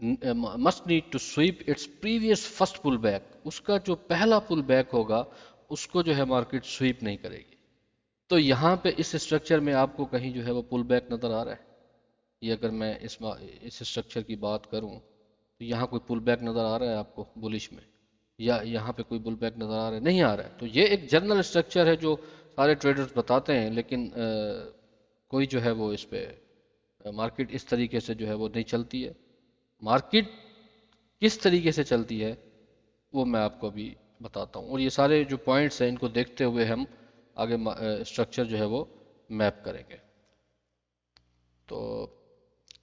must need to sweep its previous first pull back. اس کا جو پہلا pull back ہوگا اس کو جو ہے مارکیٹ سویپ نہیں کرے گی. تو یہاں پہ اس اسٹرکچر میں آپ کو کہیں جو ہے وہ pull back نظر آ رہا ہے؟ یہ اگر میں اس اسٹرکچر کی بات کروں تو یہاں کوئی pull back نظر آ رہا ہے آپ کو بولش میں؟ یا یہاں پہ کوئی pull back نظر آ رہا ہے؟ نہیں آ رہا ہے. تو یہ ایک جنرل اسٹرکچر ہے جو سارے ٹریڈرز بتاتے ہیں، لیکن کوئی جو ہے وہ اس پہ مارکیٹ اس طریقے سے جو ہے وہ نہیں چلتی ہے. مارکیٹ کس طریقے سے چلتی ہے وہ میں آپ کو ابھی بتاتا ہوں، اور یہ سارے جو پوائنٹس ہیں ان کو دیکھتے ہوئے ہم آگے اسٹرکچر جو ہے وہ میپ کریں گے. تو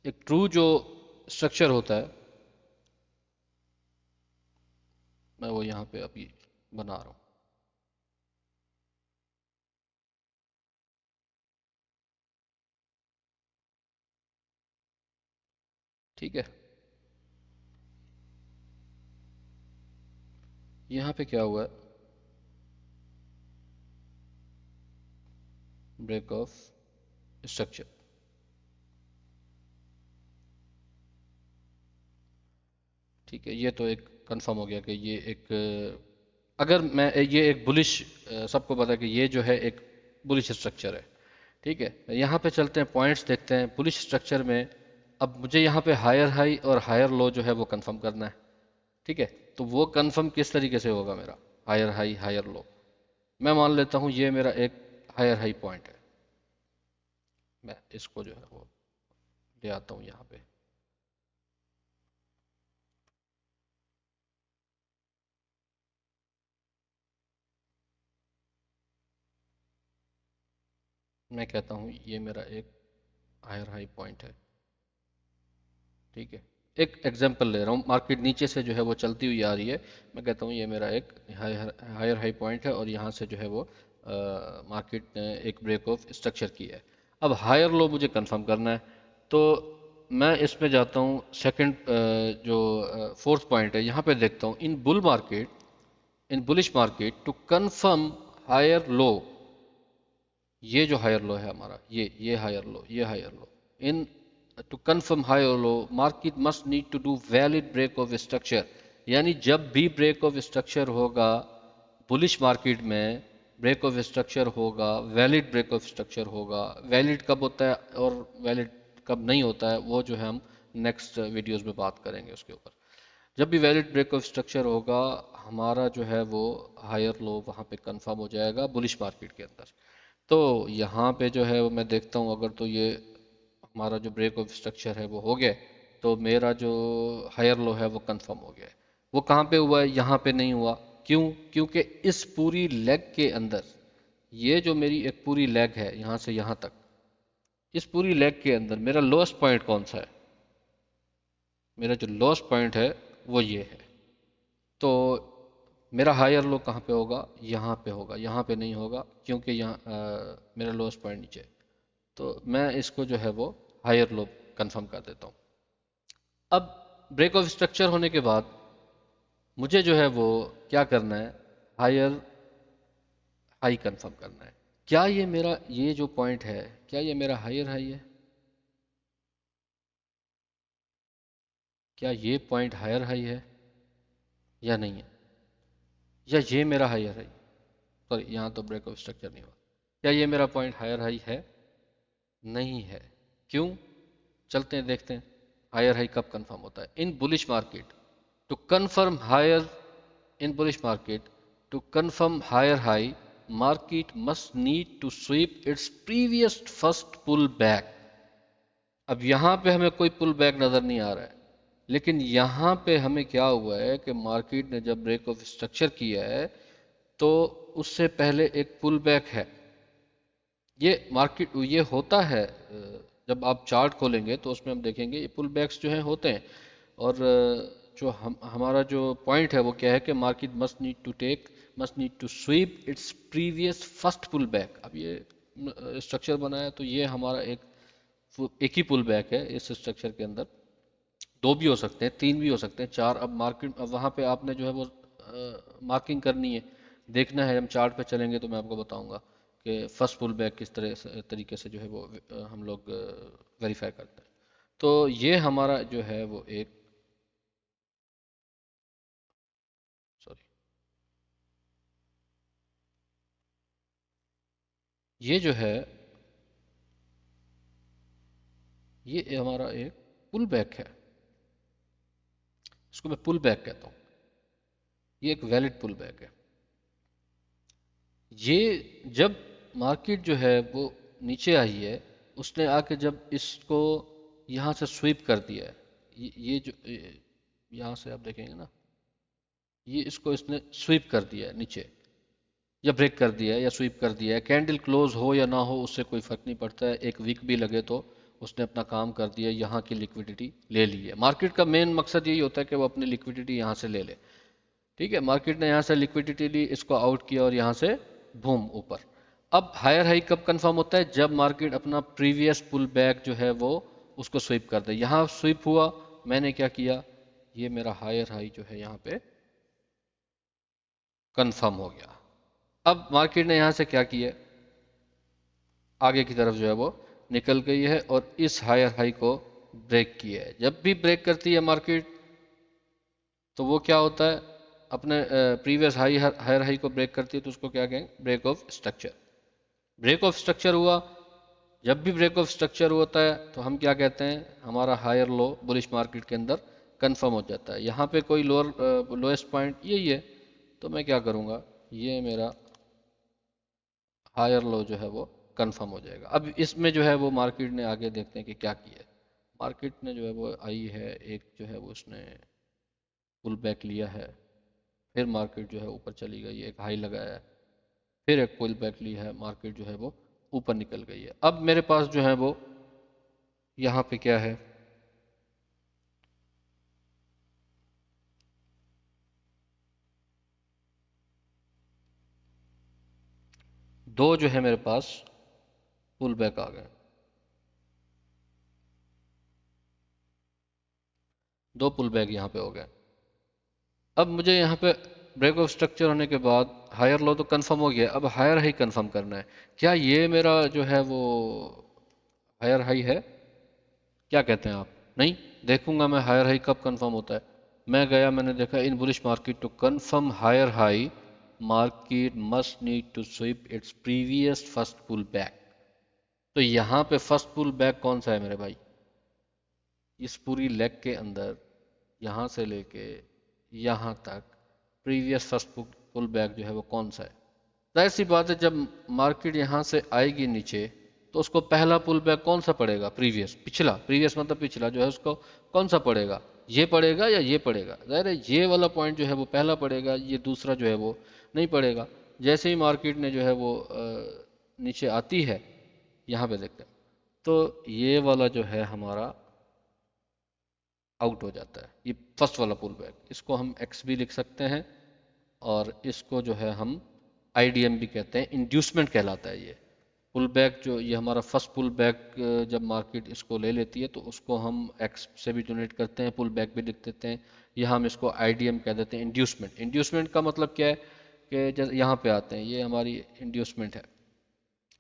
ایک ٹرو جو اسٹرکچر ہوتا ہے میں وہ یہاں پہ ابھی بنا رہا ہوں. ٹھیک ہے، یہاں پہ کیا ہوا ہے؟ Break of structure. ٹھیک ہے، یہ تو ایک کنفرم ہو گیا کہ یہ ایک اگر میں یہ ایک بلش، سب کو پتا ہے کہ یہ جو ہے ایک بلش اسٹرکچر ہے. ٹھیک ہے، یہاں پہ چلتے ہیں، پوائنٹس دیکھتے ہیں بلش اسٹرکچر میں. اب مجھے یہاں پہ ہائر ہائی اور ہائر لو جو ہے وہ کنفرم کرنا ہے. ٹھیک ہے، تو وہ کنفرم کس طریقے سے ہوگا میرا؟ ہائر ہائی ہائر لو. میں مان لیتا ہوں یہ میرا ایک ہائر ہائی پوائنٹ ہے. میں اس کو جو ہے وہ لے آتا ہوں یہاں پہ. میں کہتا ہوں یہ میرا ایک ہائر ہائی پوائنٹ ہے. ٹھیک ہے، ایک ایگزامپل لے رہا ہوں، مارکیٹ نیچے سے جو ہے وہ چلتی ہوئی آ رہی ہے. میں کہتا ہوں یہ میرا ایک ہائر ہائی پوائنٹ ہے اور یہاں سے جو ہے وہ مارکیٹ نے ایک بریک آف اسٹرکچر کی ہے. اب ہائر لو مجھے کنفرم کرنا ہے، تو میں اس میں جاتا ہوں سیکنڈ جو فورتھ پوائنٹ ہے یہاں پہ دیکھتا ہوں in bull market, in bullish market to confirm higher low. یہ جو ہائر لو ہے ہمارا، یہ ہائر لو، یہ higher low. In to confirm higher low market must need to do valid break of structure. یعنی جب بھی بریک آف اسٹرکچر ہوگا بلش مارکیٹ میں، بریک آف اسٹرکچر ہوگا، ویلڈ بریک آف اسٹرکچر ہوگا. ویلڈ کب ہوتا ہے اور ویلڈ کب نہیں ہوتا ہے وہ جو ہے ہم نیکسٹ ویڈیوز میں بات کریں گے اس کے اوپر. جب بھی ویلڈ بریک آف اسٹرکچر ہوگا ہمارا جو ہے وہ ہائر لو وہاں پہ کنفرم ہو جائے گا بلش مارکیٹ کے اندر. تو یہاں پہ جو ہے وہ میں دیکھتا ہوں اگر تو یہ ہمارا جو بریک آف اسٹرکچر ہے وہ ہو گیا تو میرا جو ہائر لو ہے وہ کنفرم ہو گیا ہے. وہ کہاں پہ ہوا ہے؟ یہاں پہ نہیں ہوا. کیوں؟ کیونکہ اس پوری لیگ کے اندر، یہ جو میری ایک پوری لیگ ہے یہاں سے یہاں تک، اس پوری لیگ کے اندر میرا لوسٹ پوائنٹ کون سا ہے؟ میرا جو لوسٹ پوائنٹ ہے وہ یہ ہے. تو میرا ہائر لو کہاں پہ ہوگا؟ یہاں پہ ہوگا. یہاں پہ نہیں ہوگا کیونکہ یہاں میرا لوسٹ پوائنٹ نیچے ہے. تو میں اس کو جو ہے وہ ہائر لو کنفرم کر دیتا ہوں. اب بریک آف اسٹرکچر ہونے کے بعد مجھے جو ہے وہ کیا کرنا ہے؟ ہائر ہائی کنفرم کرنا ہے. کیا یہ میرا یہ جو پوائنٹ ہے کیا یہ میرا ہائر ہائی ہے؟ کیا یہ پوائنٹ ہائر ہائی ہے یا نہیں ہے؟ یا یہ میرا ہائر ہائی؟ سوری، یہاں تو بریک آف اسٹرکچر نہیں ہوا. کیا یہ میرا پوائنٹ ہائر ہائی ہے؟ نہیں ہے. کیوں؟ چلتے ہیں دیکھتے ہیں ہائر ہائی کب کنفرم ہوتا ہے in bullish market. To confirm higher in bullish market to confirm higher high market must need to sweep its previous first pull back. اب یہاں پہ ہمیں کوئی پل بیک نظر نہیں آ رہا ہے، لیکن یہاں پہ ہمیں کیا ہوا ہے کہ مارکیٹ نے جب بریک آف اسٹرکچر کیا ہے تو اس سے پہلے ایک پل بیک ہے. یہ مارکیٹ یہ ہوتا ہے جب آپ چارٹ کھولیں گے تو اس میں ہم دیکھیں گے یہ پل بیکس جو ہیں ہوتے ہیں. اور جو ہمارا جو پوائنٹ ہے وہ کیا ہے کہ market must need to sweep its previous first pull back. اب یہ اسٹرکچر بنا ہے تو یہ ہمارا ایک ہی پل بیک ہے اس اسٹرکچر کے اندر. دو بھی ہو سکتے ہیں، تین بھی ہو سکتے ہیں، چار. اب مارکیٹ اب وہاں پہ آپ نے جو ہے وہ مارکنگ کرنی ہے، دیکھنا ہے. ہم چارٹ پہ چلیں گے تو میں آپ کو بتاؤں گا کہ فرسٹ پل بیک کس طریقے سے جو ہے وہ ہم لوگ ویریفائی کرتے ہیں. تو یہ ہمارا جو ہے وہ ایک یہ جو ہے یہ ہمارا ایک پل بیک ہے، اس کو میں پل بیک کہتا ہوں، یہ ایک ویلڈ پل بیک ہے۔ یہ جب مارکیٹ جو ہے وہ نیچے آئی ہے، اس نے آ کے جب اس کو یہاں سے سویپ کر دیا ہے، یہ جو یہاں سے آپ دیکھیں گے نا، یہ اس کو اس نے سویپ کر دیا ہے نیچے، یا بریک کر دیا ہے یا سویپ کر دیا ہے، کینڈل کلوز ہو یا نہ ہو اس سے کوئی فرق نہیں پڑتا ہے، ایک ویک بھی لگے تو اس نے اپنا کام کر دیا، یہاں کی لیکویڈیٹی لے لی ہے۔ مارکیٹ کا مین مقصد یہی ہوتا ہے کہ وہ اپنی لیکویڈیٹی یہاں سے لے لے، ٹھیک ہے، مارکیٹ نے یہاں سے لیکویڈیٹی لی، اس کو آؤٹ کیا اور یہاں سے بوم اوپر۔ اب ہائر ہائی کب کنفرم ہوتا ہے؟ جب مارکیٹ اپنا پریویس پل بیک جو ہے وہ اس کو سویپ کر دے۔ یہاں سویپ ہوا، میں نے کیا کیا، یہ میرا ہائر ہائی جو ہے یہاں پہ کنفرم ہو گیا۔ اب مارکیٹ نے یہاں سے کیا کیا، آگے کی طرف جو ہے وہ نکل گئی ہے اور اس ہائر ہائی کو بریک کیا ہے۔ جب بھی بریک کرتی ہے مارکیٹ تو وہ کیا ہوتا ہے، اپنے پریویس ہائر ہائی کو بریک کرتی ہے تو اس کو کیا کہیں، break of structure. Break of structure ہوا، جب بھی بریک آف اسٹرکچر ہوتا ہے تو ہم کیا کہتے ہیں، ہمارا ہائر لو بلش مارکیٹ کے اندر کنفرم ہو جاتا ہے۔ یہاں پہ کوئی لوئسٹ پوائنٹ یہی ہے، تو میں کیا کروں گا، یہ میرا ہائر لو جو ہے وہ کنفرم ہو جائے گا۔ اب اس میں جو ہے وہ مارکیٹ نے آگے دیکھتے ہیں کہ کیا کیا ہے۔ مارکیٹ نے جو ہے وہ آئی ہے، ایک جو ہے وہ اس نے پل بیک لیا ہے، پھر مارکیٹ جو ہے اوپر چلی گئی، ایک ہائی لگایا ہے، پھر ایک پل بیک لی ہے، مارکیٹ جو ہے وہ اوپر نکل گئی ہے۔ اب میرے پاس جو ہے وہ یہاں پہ کیا ہے، دو جو ہے میرے پاس پل بیک آ گئے، دو پل بیک یہاں پہ ہو گئے۔ اب مجھے یہاں پہ بریک آف اسٹرکچر ہونے کے بعد ہائر لو تو کنفرم ہو گیا، اب ہائر ہائی کنفرم کرنا ہے۔ کیا یہ میرا جو ہے وہ ہائر ہائی ہے؟ کیا کہتے ہیں آپ؟ نہیں، دیکھوں گا میں ہائر ہائی کب کنفرم ہوتا ہے۔ میں گیا، میں نے دیکھا in bullish market to confirm higher high market must need to sweep its previous first pull back. تو یہاں پہ فرسٹ پل بیک کون سا ہے میرے بھائی؟ اس پوری لیگ کے اندر یہاں سے لے کے یہاں تک پریویس فرسٹ پل بیک جو ہے وہ کون سا ہے؟ ظاہر سی بات ہے، جب مارکیٹ یہاں سے آئے گی نیچے تو اس کو پہلا پل بیک کون سا پڑے گا؟ پریویس، پچھلا، پریویس مطلب پچھلا جو ہے اس کو کون سا پڑے گا؟ یہ پڑے گا یا یہ پڑے گا؟ ظاہر ہے یہ والا پوائنٹ جو ہے وہ پہلا پڑے گا، یہ دوسرا جو ہے وہ نہیں پڑے گا۔ جیسے ہی مارکیٹ نے جو ہے وہ نیچے آتی ہے، یہاں پہ دیکھتے ہیں تو یہ والا جو ہے ہمارا آؤٹ ہو جاتا ہے، یہ فرسٹ والا پل بیک، اس کو ہم ایکس بھی لکھ سکتے ہیں اور اس کو جو ہے ہم آئی ڈی ایم بھی کہتے ہیں، انڈیوسمنٹ کہلاتا ہے یہ پل بیک جو یہ ہمارا فرسٹ پل بیک جب مارکیٹ اس کو لے لیتی ہے تو اس کو ہم ایکس سے بھی ڈونیٹ کرتے ہیں، پل بیک بھی لکھ دیتے ہیں، یہاں ہم اس کو آئی ڈی ایم کہہ دیتے ہیں، انڈیوسمنٹ۔ انڈیوسمنٹ کا مطلب کیا ہے کہ یہاں پہ آتے ہیں، یہ ہماری انڈیوسمنٹ ہے۔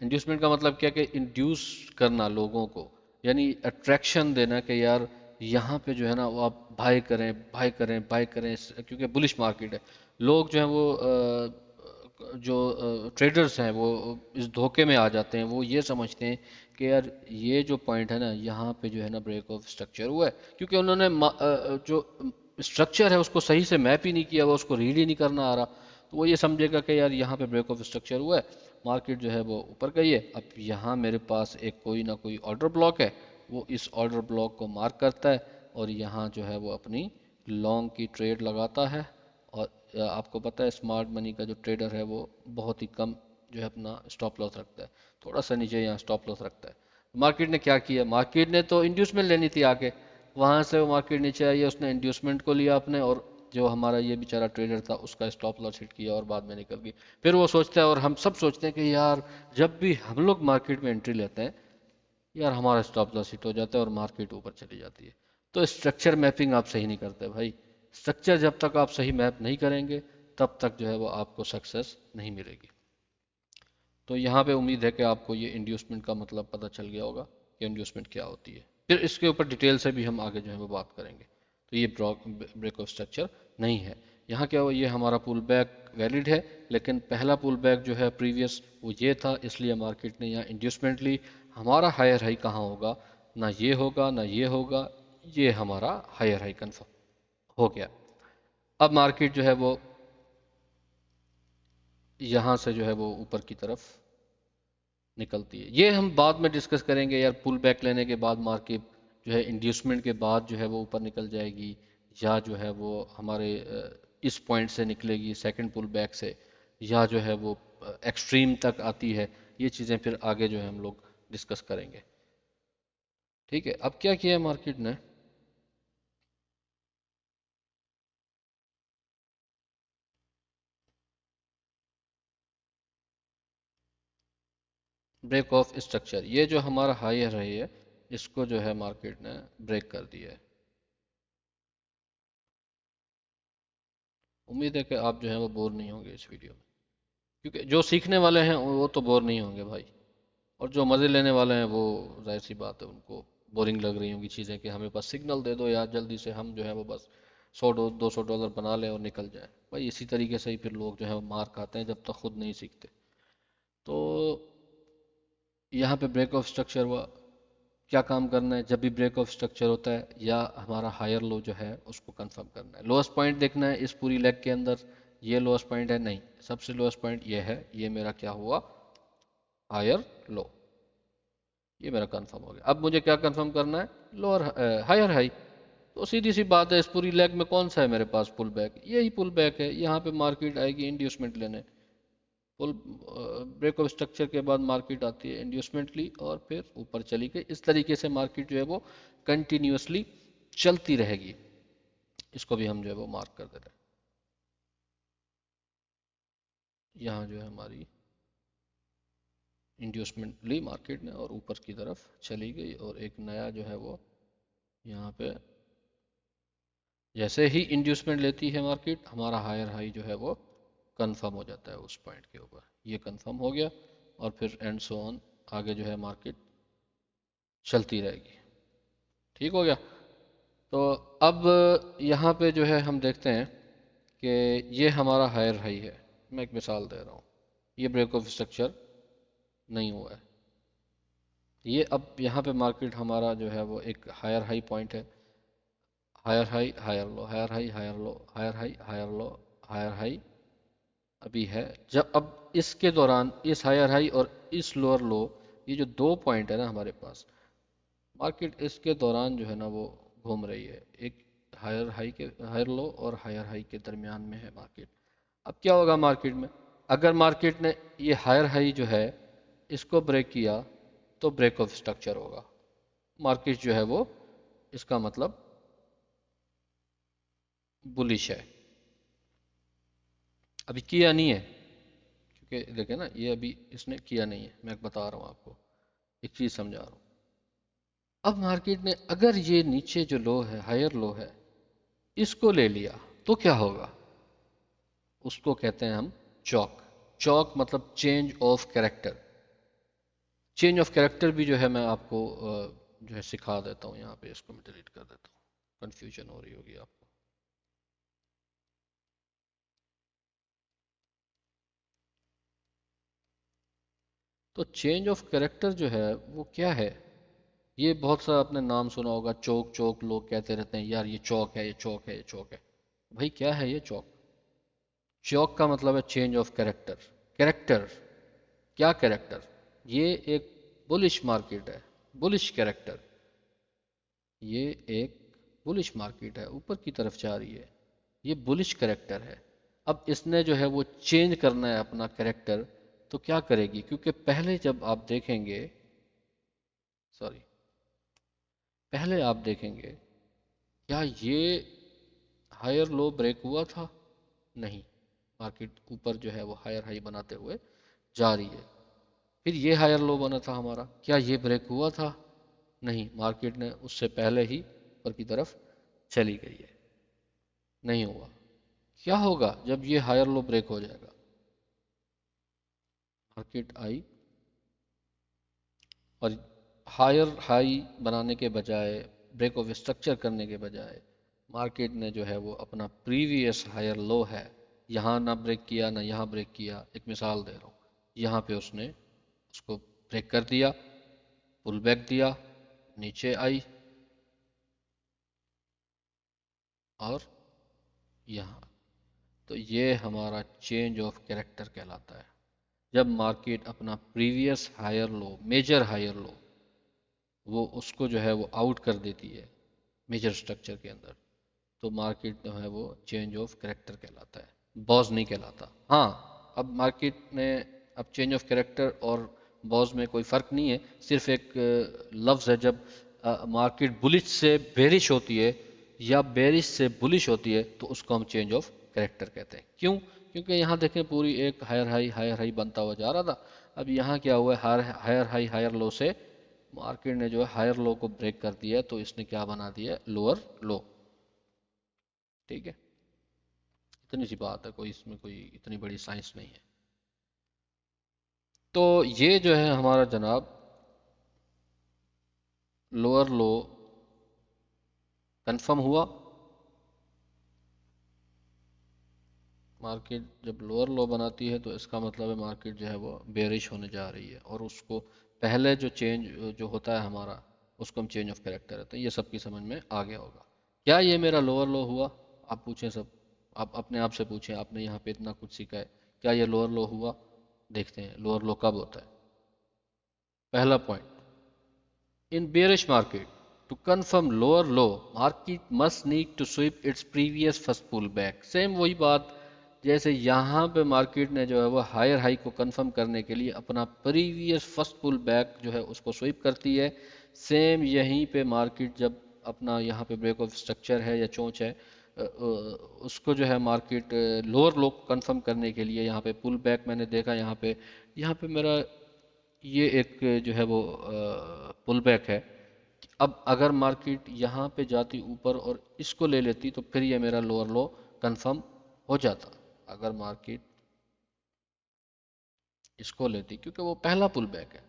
انڈیوسمنٹ کا مطلب کیا کہ انڈیوس کرنا لوگوں کو، یعنی اٹریکشن دینا کہ یار یہاں پہ جو ہے نا وہ آپ بائی کریں بائی کریں بائی کریں، کیونکہ بلش مارکیٹ ہے۔ لوگ جو ہیں وہ جو ٹریڈرز ہیں وہ اس دھوکے میں آ جاتے ہیں، وہ یہ سمجھتے ہیں کہ یار یہ جو پوائنٹ ہے نا یہاں پہ جو ہے نا بریک آف اسٹرکچر ہوا ہے، کیونکہ انہوں نے جو اسٹرکچر ہے اس کو صحیح سے میپ ہی نہیں کیا، وہ اس کو ریڈ ہی نہیں کرنا آ رہا، تو وہ یہ سمجھے گا کہ یار یہاں پہ بریک آف اسٹرکچر ہوا ہے، مارکیٹ جو ہے وہ اوپر گئی ہے۔ اب یہاں میرے پاس ایک کوئی نہ کوئی آرڈر بلاک ہے، وہ اس آرڈر بلاک کو مارک کرتا ہے اور یہاں جو ہے وہ اپنی لانگ کی ٹریڈ لگاتا ہے۔ اور آپ کو پتہ ہے اسمارٹ منی کا جو ٹریڈر ہے وہ بہت ہی کم جو ہے اپنا اسٹاپ لاس رکھتا ہے، تھوڑا سا نیچے یہاں اسٹاپ لاس رکھتا ہے۔ مارکیٹ نے کیا کیا، مارکیٹ نے تو انڈیوسمنٹ لینی تھی آ کے، وہاں سے وہ مارکیٹ نیچے آئی ہے، اس نے انڈیوسمنٹ کو لیا اپنے، اور جو ہمارا یہ بیچارہ ٹریڈر تھا اس کا اسٹاپ لاس ہٹ کیا اور بعد میں نکل گئی۔ پھر وہ سوچتا ہے اور ہم سب سوچتے ہیں کہ یار جب بھی ہم لوگ مارکیٹ میں انٹری لیتے ہیں یار ہمارا اسٹاپ لاس ہٹ ہو جاتا ہے اور مارکیٹ اوپر چلی جاتی ہے۔ تو اسٹرکچر میپنگ آپ صحیح نہیں کرتے بھائی، اسٹرکچر جب تک آپ صحیح میپ نہیں کریں گے تب تک جو ہے وہ آپ کو سکسیس نہیں ملے گی۔ تو یہاں پہ امید ہے کہ آپ کو یہ انڈیوسمنٹ کا مطلب پتہ چل گیا ہوگا کہ انڈیوسمنٹ کیا ہوتی ہے، پھر اس کے اوپر ڈیٹیل سے بھی ہم آگے جو ہے وہ بات کریں گے۔ تو یہ بریک آف اسٹرکچر نہیں ہے، یہاں کیا ہوا، یہ ہمارا پول بیک ویلڈ ہے، لیکن پہلا پول بیک جو ہے پریویس وہ یہ تھا، اس لیے مارکیٹ نے یہاں انڈیوسمنٹ لی. ہمارا ہائر ہائی کہاں ہوگا؟ نہ یہ ہوگا نہ یہ ہوگا، یہ ہمارا ہائر ہائی کنفرم ہو گیا. اب مارکیٹ جو ہے وہ یہاں سے جو ہے وہ اوپر کی طرف نکلتی ہے. یہ ہم بعد میں ڈسکس کریں گے یار، پل بیک لینے کے بعد مارکیٹ جو ہے انڈیوسمنٹ کے بعد جو ہے وہ اوپر نکل جائے گی، یا جو ہے وہ ہمارے اس پوائنٹ سے نکلے گی سیکنڈ پل بیک سے، یا جو ہے وہ ایکسٹریم تک آتی ہے. یہ چیزیں پھر آگے جو ہے ہم لوگ ڈسکس کریں گے. ٹھیک ہے، اب کیا کیا ہے مارکیٹ نے؟ بریک آف اسٹرکچر، یہ جو ہمارا ہائی رہی ہے اس کو جو ہے مارکیٹ نے بریک کر دیا ہے. امید ہے کہ آپ جو ہے وہ بور نہیں ہوں گے اس ویڈیو میں، کیونکہ جو سیکھنے والے ہیں وہ تو بور نہیں ہوں گے بھائی، اور جو مزے لینے والے ہیں وہ ظاہر سی بات ہے ان کو بورنگ لگ رہی ہوں گی چیزیں، کہ ہمیں بس سگنل دے دو یا جلدی سے ہم جو ہے وہ بس $100 $200 بنا لیں اور نکل جائیں. بھائی اسی طریقے سے ہی پھر لوگ جو ہے وہ مار کھاتے ہیں جب تک خود نہیں سیکھتے. تو یہاں پہ بریک آف اسٹرکچر ہوا. کیا کام کرنا ہے جب بھی بریک آف اسٹرکچر ہوتا ہے، یا ہمارا ہائر لو جو ہے اس کو کنفرم کرنا ہے. لوسٹ پوائنٹ دیکھنا ہے اس پوری لیگ کے اندر، یہ لوسٹ پوائنٹ ہے نہیں، سب سے لوسٹ پوائنٹ یہ ہے، یہ میرا کیا ہوا، ہائر لو. یہ میرا کنفرم ہو گیا. اب مجھے کیا کنفرم کرنا ہے؟ Lower higher high. تو سیدھی سی بات ہے، اس پوری لیگ میں کون سا ہے میرے پاس پل بیک؟ یہی پل بیک ہے. یہاں پہ مارکیٹ آئے گی انڈیوسمنٹ لینے، پل بریک آف اسٹرکچر کے بعد مارکیٹ آتی ہے انڈیوسمنٹ لی اور پھر اوپر چلی گئی. اس طریقے سے مارکیٹ جو ہے وہ کنٹینیوسلی چلتی رہے گی. اس کو بھی ہم جو ہے وہ مارک کر دیتے ہیں. یہاں جو ہے ہماری انڈیوسمنٹ لی مارکیٹ نے اور اوپر کی طرف چلی گئی، اور ایک نیا جو ہے وہ یہاں پہ جیسے ہی انڈیوسمنٹ لیتی ہے مارکیٹ، ہمارا ہائر ہائی جو ہے وہ کنفرم ہو جاتا ہے اس پوائنٹ کے اوپر. یہ کنفرم ہو گیا، اور پھر اینڈ سو آن آگے جو ہے مارکیٹ چلتی رہے گی. ٹھیک ہو گیا. تو اب یہاں پہ جو ہے ہم دیکھتے ہیں کہ یہ ہمارا ہائر ہائی ہے. میں ایک مثال دے رہا ہوں، یہ بریک آف اسٹرکچر نہیں ہوا ہے. یہ اب یہاں پہ مارکیٹ ہمارا جو ہے وہ ایک ہائر ہائی پوائنٹ ہے. ہائر ہائی ہائر لو، ہائر ہائی ہائر لو، ہائر ہائی ہائر لو، ہائر ہائی ابھی ہے. جب اب اس کے دوران اس ہائر ہائی اور اس لوور لو، یہ جو دو پوائنٹ ہے نا ہمارے پاس، مارکیٹ اس کے دوران جو ہے نا وہ گھوم رہی ہے. ایک ہائر ہائی کے، ہائر لو اور ہائر ہائی کے درمیان میں ہے مارکیٹ. اب کیا ہوگا مارکیٹ میں؟ اگر مارکیٹ نے یہ ہائر ہائی جو ہے اس کو بریک کیا تو بریک آف اسٹرکچر ہوگا. مارکیٹ جو ہے وہ اس کا مطلب بلش ہے. ابھی کیا نہیں ہے، کیونکہ دیکھیں نا یہ ابھی اس نے کیا نہیں ہے. میں بتا رہا ہوں آپ کو، ایک چیز سمجھا رہا ہوں. اب مارکیٹ نے اگر یہ نیچے جو لو ہے، ہائر لو ہے، اس کو لے لیا تو کیا ہوگا؟ اس کو کہتے ہیں ہم چوک. چوک مطلب change of character. Change of character بھی جو ہے میں آپ کو جو ہے سکھا دیتا ہوں. یہاں پہ اس کو میں ڈیلیٹ کر دیتا ہوں، کنفیوژن ہو رہی ہوگی آپ کو. تو چینج آف کریکٹر جو ہے وہ کیا ہے؟ یہ بہت سا آپ نے نام سنا ہوگا، چوک چوک. لوگ کہتے رہتے ہیں یار یہ چوک ہے، یہ چوک ہے، یہ چوک ہے. بھائی کیا ہے یہ چوک؟ چوک کا مطلب ہے چینج آف کریکٹر. کریکٹر کیا؟ کریکٹر یہ ایک بلش مارکیٹ ہے، بلش کریکٹر. یہ ایک بلش مارکیٹ ہے، اوپر کی طرف جا رہی ہے، یہ بلش کریکٹر ہے. اب اس نے جو ہے وہ چینج کرنا ہے اپنا کریکٹر. تو کیا کرے گی؟ کیونکہ پہلے جب آپ دیکھیں گے، سوری، پہلے آپ دیکھیں گے کیا یہ ہائر لو بریک ہوا تھا؟ نہیں. مارکیٹ اوپر جو ہے وہ ہائر ہائی بناتے ہوئے جا رہی ہے. پھر یہ ہائر لو بنا تھا ہمارا، کیا یہ بریک ہوا تھا؟ نہیں. مارکیٹ نے اس سے پہلے ہی اوپر کی طرف چلی گئی ہے، نہیں ہوا. کیا ہوگا جب یہ ہائر لو بریک ہو جائے گا؟ مارکیٹ آئی اور ہائر ہائی بنانے کے بجائے، بریک آف اسٹرکچر کرنے کے بجائے، مارکیٹ نے جو ہے وہ اپنا پریویس ہائر لو ہے، یہاں نہ بریک کیا نہ یہاں بریک کیا، ایک مثال دے رہا ہوں، یہاں پہ اس نے اس کو بریک کر دیا، پل بیک دیا، نیچے آئی اور یہاں، تو یہ ہمارا چینج آف کیریکٹر کہلاتا ہے، جب مارکیٹ اپنا پریویس ہائر لو، میجر ہائر لو، وہ اس کو جو ہے وہ آؤٹ کر دیتی ہے میجر سٹرکچر کے اندر، تو مارکیٹ جو ہے وہ چینج آف کریکٹر کہلاتا ہے، باز نہیں کہلاتا۔ ہاں، اب مارکیٹ نے اب چینج آف کریکٹر اور باز میں کوئی فرق نہیں ہے، صرف ایک لفظ ہے، جب مارکیٹ بلش سے بیرش ہوتی ہے یا بیرش سے بلش ہوتی ہے تو اس کو ہم چینج آف کریکٹر کہتے ہیں۔ کیوں؟ کیونکہ یہاں دیکھیں پوری ایک ہائر ہائی بنتا ہوا جا رہا تھا، اب یہاں کیا ہوا ہے، ہائر لو سے مارکیٹ نے جو ہے ہائر لو کو بریک کر دیا، تو اس نے کیا بنا دیا، لوور لو۔ ٹھیک ہے، اتنی سی بات ہے، کوئی اس میں کوئی اتنی بڑی سائنس نہیں ہے۔ تو یہ جو ہے ہمارا جناب لوور لو کنفرم ہوا، مارکیٹ جب لوور لو بناتی ہے تو اس کا مطلب ہے مارکیٹ جو ہے وہ بیرش ہونے جا رہی ہے، اور اس کو پہلے جو چینج جو ہوتا ہے ہمارا، اس کو ہم چینج آف کریکٹر رہتے ہیں۔ یہ سب کی سمجھ میں آ گیا ہوگا۔ کیا یہ میرا لوور لو ہوا؟ آپ پوچھیں سب، آپ اپنے آپ سے پوچھیں، آپ نے یہاں پہ اتنا کچھ سیکھا ہے، کیا یہ لوور لو ہوا؟ دیکھتے ہیں لوور لو کب ہوتا ہے۔ پہلا point, in bearish market to confirm lower low market must need to sweep its previous first pullback، same وہی بات جیسے یہاں پہ مارکیٹ نے جو ہے وہ ہائر ہائی کو کنفرم کرنے کے لیے اپنا پریویس فرسٹ پل بیک جو ہے اس کو سویپ کرتی ہے، سیم یہیں پہ مارکیٹ جب اپنا یہاں پہ بریک آف اسٹرکچر ہے یا چونچ ہے، اس کو جو ہے مارکیٹ لوور لو کو کنفرم کرنے کے لیے یہاں پہ پل بیک، میں نے دیکھا یہاں پہ میرا یہ ایک جو ہے وہ پل بیک ہے، اب اگر مارکیٹ یہاں پہ جاتی اوپر اور اس کو لے لیتی تو پھر یہ میرا لوور لو کنفرم ہو جاتا، اگر مارکیٹ اس کو لیتی کیونکہ وہ پہلا پل بیک ہے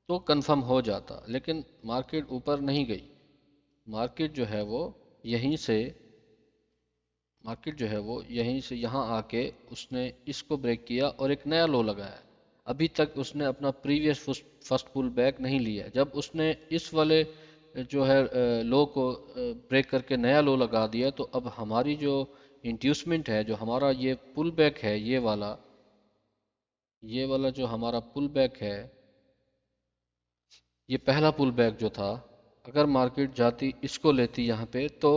تو کنفرم ہو جاتا، لیکن مارکیٹ اوپر نہیں گئی، مارکیٹ جو ہے وہ یہیں سے مارکیٹ جو ہے وہ یہیں سے یہاں آ کے اس نے اس کو بریک کیا اور ایک نیا لو لگایا، ابھی تک اس نے اپنا پریویس فرسٹ پل بیک نہیں لیا، جب اس نے اس والے جو ہے لو کو بریک کر کے نیا لو لگا دیا، تو اب ہماری جو انڈیوسمنٹ ہے، جو ہمارا یہ پل بیک ہے، یہ والا جو ہمارا پل بیک ہے، یہ پہلا پل بیک جو تھا، اگر مارکیٹ جاتی اس کو لیتی یہاں پہ تو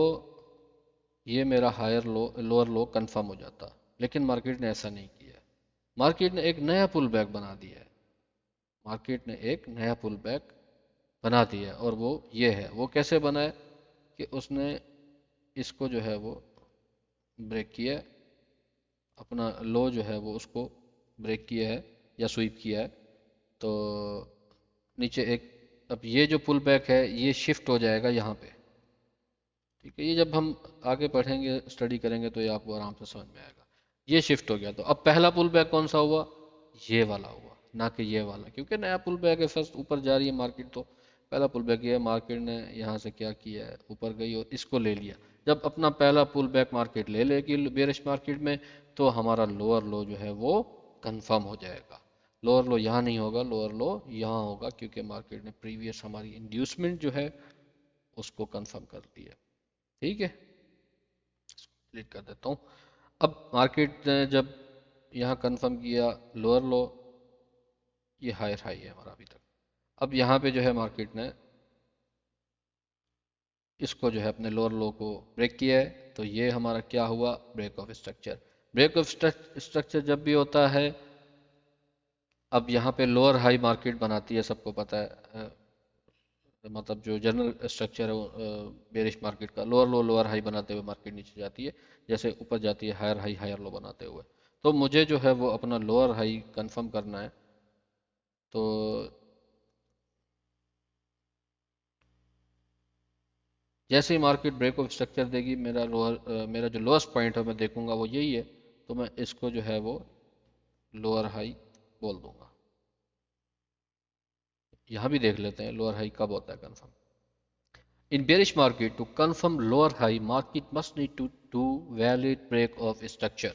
یہ میرا ہائر لو لوور لو کنفرم ہو جاتا، لیکن مارکیٹ نے ایسا نہیں کیا، مارکیٹ نے ایک نیا پل بیک بنا دیا ہے، مارکیٹ نے ایک نیا پل بیک بنا دیا اور وہ یہ ہے، وہ کیسے بنا ہے کہ اس نے اس کو جو ہے وہ بریک کیا ہے، اپنا لو جو ہے وہ اس کو بریک کیا ہے یا سویپ کیا ہے، تو نیچے ایک، اب یہ جو پل بیک ہے یہ شفٹ ہو جائے گا یہاں پہ، ٹھیک ہے، یہ جب ہم آگے پڑھیں گے اسٹڈی کریں گے تو یہ آپ کو آرام سے سمجھ میں آئے گا، یہ شفٹ ہو گیا، تو اب پہلا پل بیک کون سا ہوا؟ یہ والا ہوا، نہ کہ یہ والا، کیونکہ نیا پل بیک ہے، فرسٹ اوپر جا رہی ہے مارکیٹ، تو پہلا پل بیک یہ ہے، مارکیٹ نے یہاں سے کیا کیا ہے، اوپر گئی اور اس کو لے لیا، جب اپنا پہلا پل بیک مارکیٹ لے لے گی بیرش مارکیٹ میں، تو ہمارا لوور لو جو ہے وہ کنفرم ہو جائے گا، لوور لو یہاں نہیں ہوگا، لوور لو یہاں ہوگا، کیونکہ مارکیٹ نے پریویس ہماری انڈیوسمنٹ جو ہے اس کو کنفرم کر دیا۔ ٹھیک ہے، کلک کر دیتا ہوں۔ اب مارکیٹ نے جب یہاں کنفرم کیا لوور لو، یہ ہائر ہائی ہے ہمارا ابھی تک، اب یہاں پہ جو ہے مارکیٹ نے اس کو جو ہے اپنے لوور لو کو بریک کیا ہے، تو یہ ہمارا کیا ہوا، break of structure. Break of structure جب بھی ہوتا ہے، اب یہاں پہ لوور ہائی مارکیٹ بناتی ہے، سب کو پتہ ہے، مطلب جو جنرل اسٹرکچر ہے بیرش مارکیٹ کا، لوور لو لوور ہائی بناتے ہوئے مارکیٹ نیچے جاتی ہے، جیسے اوپر جاتی ہے ہائر لو بناتے ہوئے، تو مجھے جو ہے وہ اپنا لوور ہائی کنفرم کرنا ہے، تو جیسے ہی مارکیٹ بریک آف اسٹرکچر دے گی، میرا جو لوسٹ پوائنٹ ہے میں دیکھوں گا وہ یہی ہے، تو میں اس کو جو ہے وہ لوور ہائی بول دوں گا۔ یہاں بھی دیکھ لیتے ہیں لوور ہائی کب ہوتا ہے confirm. In bearish market, to confirm lower high, market must need to do valid break of structure.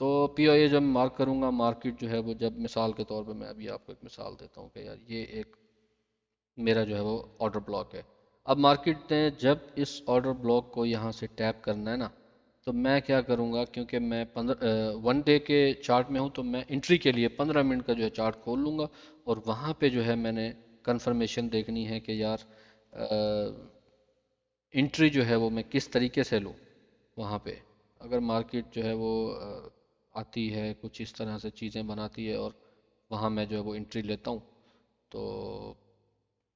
تو پی او اے جب مارک کروں گا، مارکیٹ جو ہے وہ جب مثال کے طور پہ میں ابھی آپ کو ایک مثال دیتا ہوں کہ یار یہ ایک میرا جو ہے وہ آرڈر بلاک ہے. اب مارکیٹ نے جب اس آرڈر بلاک کو یہاں سے ٹیپ کرنا ہے نا، تو میں کیا کروں گا، کیونکہ میں 1 ڈے کے چارٹ میں ہوں تو میں انٹری کے لیے 15 منٹ کا جو ہے چارٹ کھول لوں گا، اور وہاں پہ جو ہے میں نے کنفرمیشن دیکھنی ہے کہ یار انٹری جو ہے وہ میں کس طریقے سے لوں. وہاں پہ اگر مارکیٹ جو ہے وہ آتی ہے کچھ اس طرح سے چیزیں بناتی ہے اور وہاں میں جو ہے وہ انٹری لیتا ہوں، تو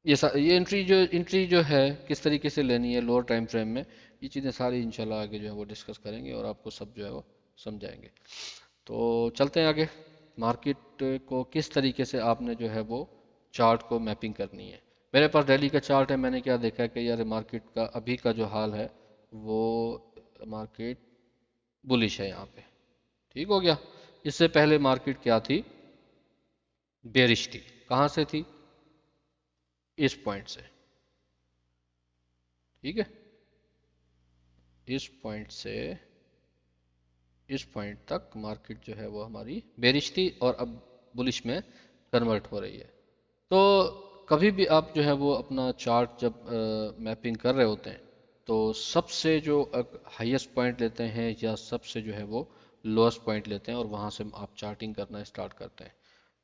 یہ انٹری جو ہے کس طریقے سے لینی ہے لوور ٹائم فریم میں، یہ چیزیں ساری انشاءاللہ آگے جو ہے وہ ڈسکس کریں گے اور آپ کو سب جو ہے وہ سمجھائیں گے. تو چلتے ہیں آگے. مارکیٹ کو کس طریقے سے آپ نے جو ہے وہ چارٹ کو میپنگ کرنی ہے. میرے پاس ڈیلی کا چارٹ ہے. میں نے کیا دیکھا ہے کہ یار مارکیٹ کا ابھی کا جو حال ہے وہ مارکیٹ بلش ہے یہاں پہ. ٹھیک ہو گیا. اس سے پہلے مارکیٹ کیا تھی، بیرش تھی. کہاں سے تھی، اس پوائنٹ سے. ٹھیک ہے، اس پوائنٹ سے اس پوائنٹ تک مارکیٹ جو ہے وہ ہماری بیرش تھی اور اب بلش میں کنورٹ ہو رہی ہے. تو کبھی بھی آپ جو ہے وہ اپنا چارٹ جب میپنگ کر رہے ہوتے ہیں تو سب سے جو ہائیسٹ پوائنٹ لیتے ہیں یا سب سے جو ہے وہ لوئسٹ پوائنٹ لیتے ہیں اور وہاں سے آپ چارٹنگ کرنا اسٹارٹ کرتے ہیں.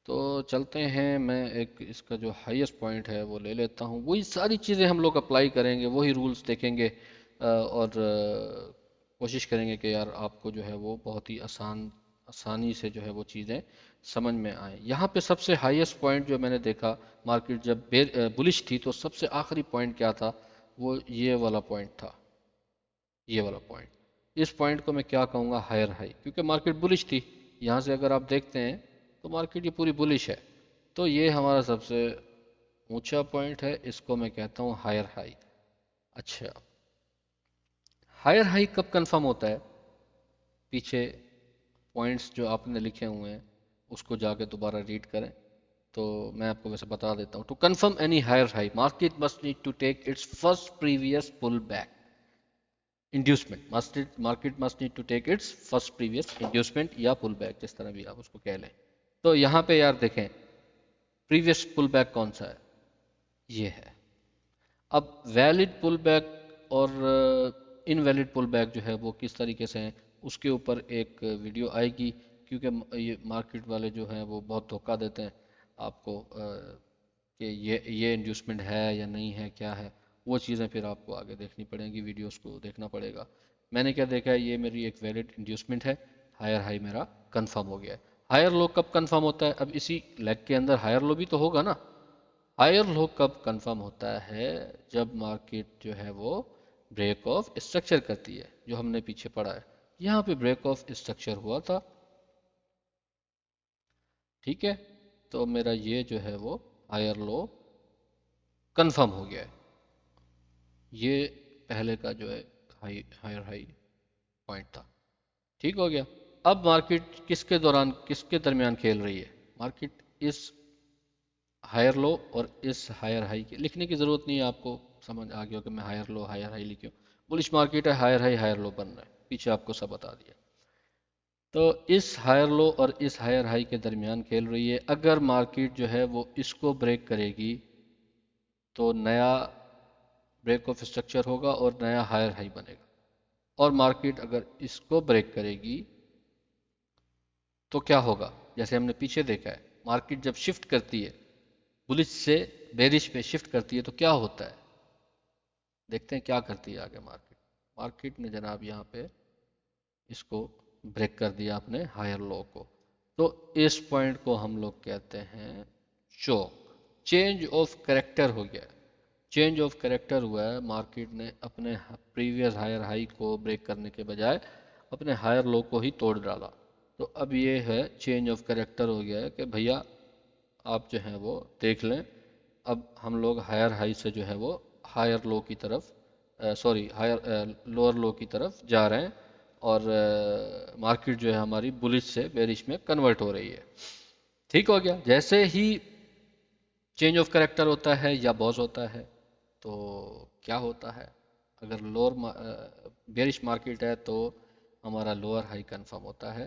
تو چلتے ہیں، میں ایک اس کا جو ہائیسٹ پوائنٹ ہے وہ لے لیتا ہوں. وہی ساری چیزیں ہم لوگ اپلائی کریں گے، وہی رولز دیکھیں گے، اور کوشش کریں گے کہ یار آپ کو جو ہے وہ بہت ہی آسانی سے جو ہے وہ چیزیں سمجھ میں آئیں. یہاں پہ سب سے ہائیسٹ پوائنٹ جو میں نے دیکھا، مارکیٹ جب بلش تھی تو سب سے آخری پوائنٹ کیا تھا، وہ یہ والا پوائنٹ تھا. یہ والا پوائنٹ، اس پوائنٹ کو میں کیا کہوں گا، ہائر ہائی. کیونکہ مارکیٹ بلش تھی، یہاں سے اگر آپ دیکھتے ہیں تو مارکیٹ یہ پوری بلش ہے. تو یہ ہمارا سب سے اونچا پوائنٹ ہے، اس کو میں کہتا ہوں ہائر ہائی. اچھا، ہائر ہائی کب کنفرم ہوتا ہے؟ پیچھے پوائنٹس جو آپ نے لکھے ہوئے ہیں اس کو جا کے دوبارہ ریڈ کریں. تو میں آپ کو ویسے بتا دیتا ہوں. To confirm any higher high market must need to take its first previous pull back inducement. Market must need to take its first previous inducement یا پل بیک، جس طرح بھی آپ اس کو کہہ لیں. تو یہاں پہ یار دیکھیں پریویس پل بیک کون سا ہے، یہ ہے. اب ویلڈ پل بیک اور ان ویلڈ پل بیک جو ہے وہ کس طریقے سے ہیں، اس کے اوپر ایک ویڈیو آئے گی. کیونکہ یہ مارکیٹ والے جو ہیں وہ بہت دھوکہ دیتے ہیں آپ کو کہ یہ انڈیوسمنٹ ہے یا نہیں ہے، کیا ہے. وہ چیزیں پھر آپ کو آگے دیکھنی پڑیں گی، ویڈیوز کو دیکھنا پڑے گا. میں نے کیا دیکھا ہے، یہ میری ایک ویلڈ انڈیوسمنٹ ہے. ہائر ہائی میرا کنفرم ہو گیا ہے. ہائر لو کب کنفرم ہوتا ہے؟ اب اسی لیگ کے اندر ہائر لو بھی تو ہوگا نا. ہائر لو کب کنفرم ہوتا ہے؟ جب مارکیٹ جو ہے وہ بریک آف اسٹرکچر کرتی ہے، جو ہم نے پیچھے پڑھا ہے. یہاں پہ بریک آف اسٹرکچر ہوا تھا. ٹھیک ہے، تو میرا یہ جو ہے وہ ہائر لو کنفرم ہو گیا ہے. یہ پہلے کا جو ہے ہائر ہائی پوائنٹ تھا. ٹھیک ہو گیا. اب مارکیٹ کس کے درمیان کھیل رہی ہے؟ مارکیٹ اس ہائر لو اور اس ہائر ہائی کے لکھنے کی ضرورت نہیں ہے آپ کو، سمجھ آ گیا کہ میں ہائر لو ہائر ہائی لکھوں. بلش مارکیٹ ہے، ہائر ہائی ہائر لو بن رہا ہے، پیچھے آپ کو سب بتا دیا. تو اس ہائر لو اور اس ہائر ہائی کے درمیان کھیل رہی ہے. اگر مارکیٹ جو ہے وہ اس کو بریک کرے گی تو نیا بریک آف اسٹرکچر ہوگا اور نیا ہائر ہائی بنے گا. اور مارکیٹ اگر اس کو بریک کرے گی تو کیا ہوگا؟ جیسے ہم نے پیچھے دیکھا ہے، مارکیٹ جب شفٹ کرتی ہے بلش سے بیرش پہ شفٹ کرتی ہے تو کیا ہوتا ہے، دیکھتے ہیں کیا کرتی ہے آگے مارکیٹ. مارکیٹ نے جناب یہاں پہ اس کو بریک کر دیا اپنے ہائر لو کو. تو اس پوائنٹ کو ہم لوگ کہتے ہیں چوک. چینج آف کریکٹر ہو گیا. چینج آف کریکٹر ہوا ہے، مارکیٹ نے اپنے پریویس ہائر ہائی کو بریک کرنے کے بجائے اپنے ہائر لو کو ہی توڑ ڈالا. تو اب یہ ہے چینج آف کریکٹر ہو گیا ہے کہ بھیا آپ جو ہیں وہ دیکھ لیں. اب ہم لوگ ہائر ہائی سے جو ہے وہ ہائر لو کی طرف سوری ہائر لوور لو کی طرف جا رہے ہیں، اور مارکیٹ جو ہے ہماری بلش سے بیرش میں کنورٹ ہو رہی ہے. ٹھیک ہو گیا. جیسے ہی چینج آف کریکٹر ہوتا ہے یا باز ہوتا ہے تو کیا ہوتا ہے، اگر لوور بیرش مارکیٹ ہے تو ہمارا لوور ہائی کنفرم ہوتا ہے.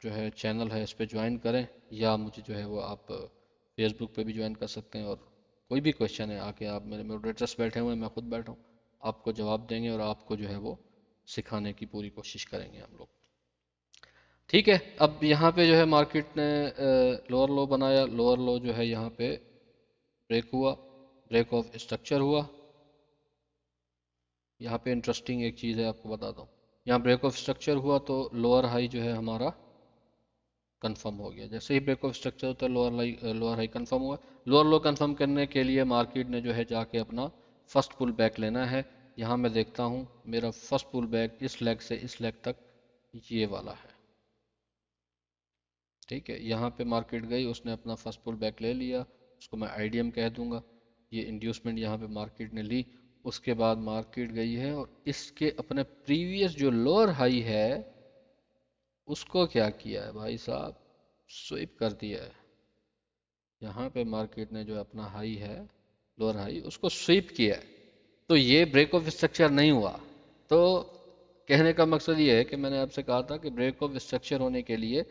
جو ہے چینل ہے اس پہ جوائن کریں، یا مجھے جو ہے وہ آپ فیس بک پہ بھی جوائن کر سکتے ہیں، اور کوئی بھی کویشچن ہے آ کے آپ، میرے موڈریٹرس بیٹھے ہوئے ہیں، میں خود بیٹھا ہوں، آپ کو جواب دیں گے اور آپ کو جو ہے وہ سکھانے کی پوری کوشش کریں گے ہم لوگ. ٹھیک ہے. اب یہاں پہ جو ہے مارکیٹ نے لوور لو بنایا، لوور لو جو ہے یہاں پہ بریک ہوا، بریک آف اسٹرکچر ہوا. یہاں پہ انٹرسٹنگ ایک چیز ہے آپ کو بتاتا ہوں، یہاں بریک آف اسٹرکچر ہوا تو لوور ہائی جو ہے ہمارا کنفرم ہو گیا. جیسے ہی بریک آف اسٹرکچر ہوتا ہے لوور ہائی کنفرم ہوا. لوور لو کنفرم کرنے کے لیے مارکیٹ نے جو ہے جا کے اپنا فرسٹ پل بیک لینا ہے. یہاں میں دیکھتا ہوں میرا فرسٹ پل بیک اس لیگ سے اس لیگ تک یہ والا ہے. ٹھیک ہے، یہاں پہ مارکیٹ گئی، اس نے اپنا فرسٹ پل بیک لے لیا، اس کو میں آئی ڈی ایم کہہ دوں گا. یہ انڈیوسمنٹ یہاں پہ مارکیٹ نے لی. اس کے بعد مارکیٹ گئی ہے اور اس کے اپنے پریویس جو لوور ہائی ہے اس کو کیا کیا ہے بھائی صاحب، سویپ کر دیا ہے. یہاں پہ مارکیٹ نے جو اپنا ہائی ہے لوور ہائی اس کو سویپ کیا ہے. تو یہ بریک آف اسٹرکچر نہیں ہوا. تو کہنے کا مقصد یہ ہے کہ میں نے آپ سے کہا تھا کہ بریک آف اسٹرکچر ہونے کے لیے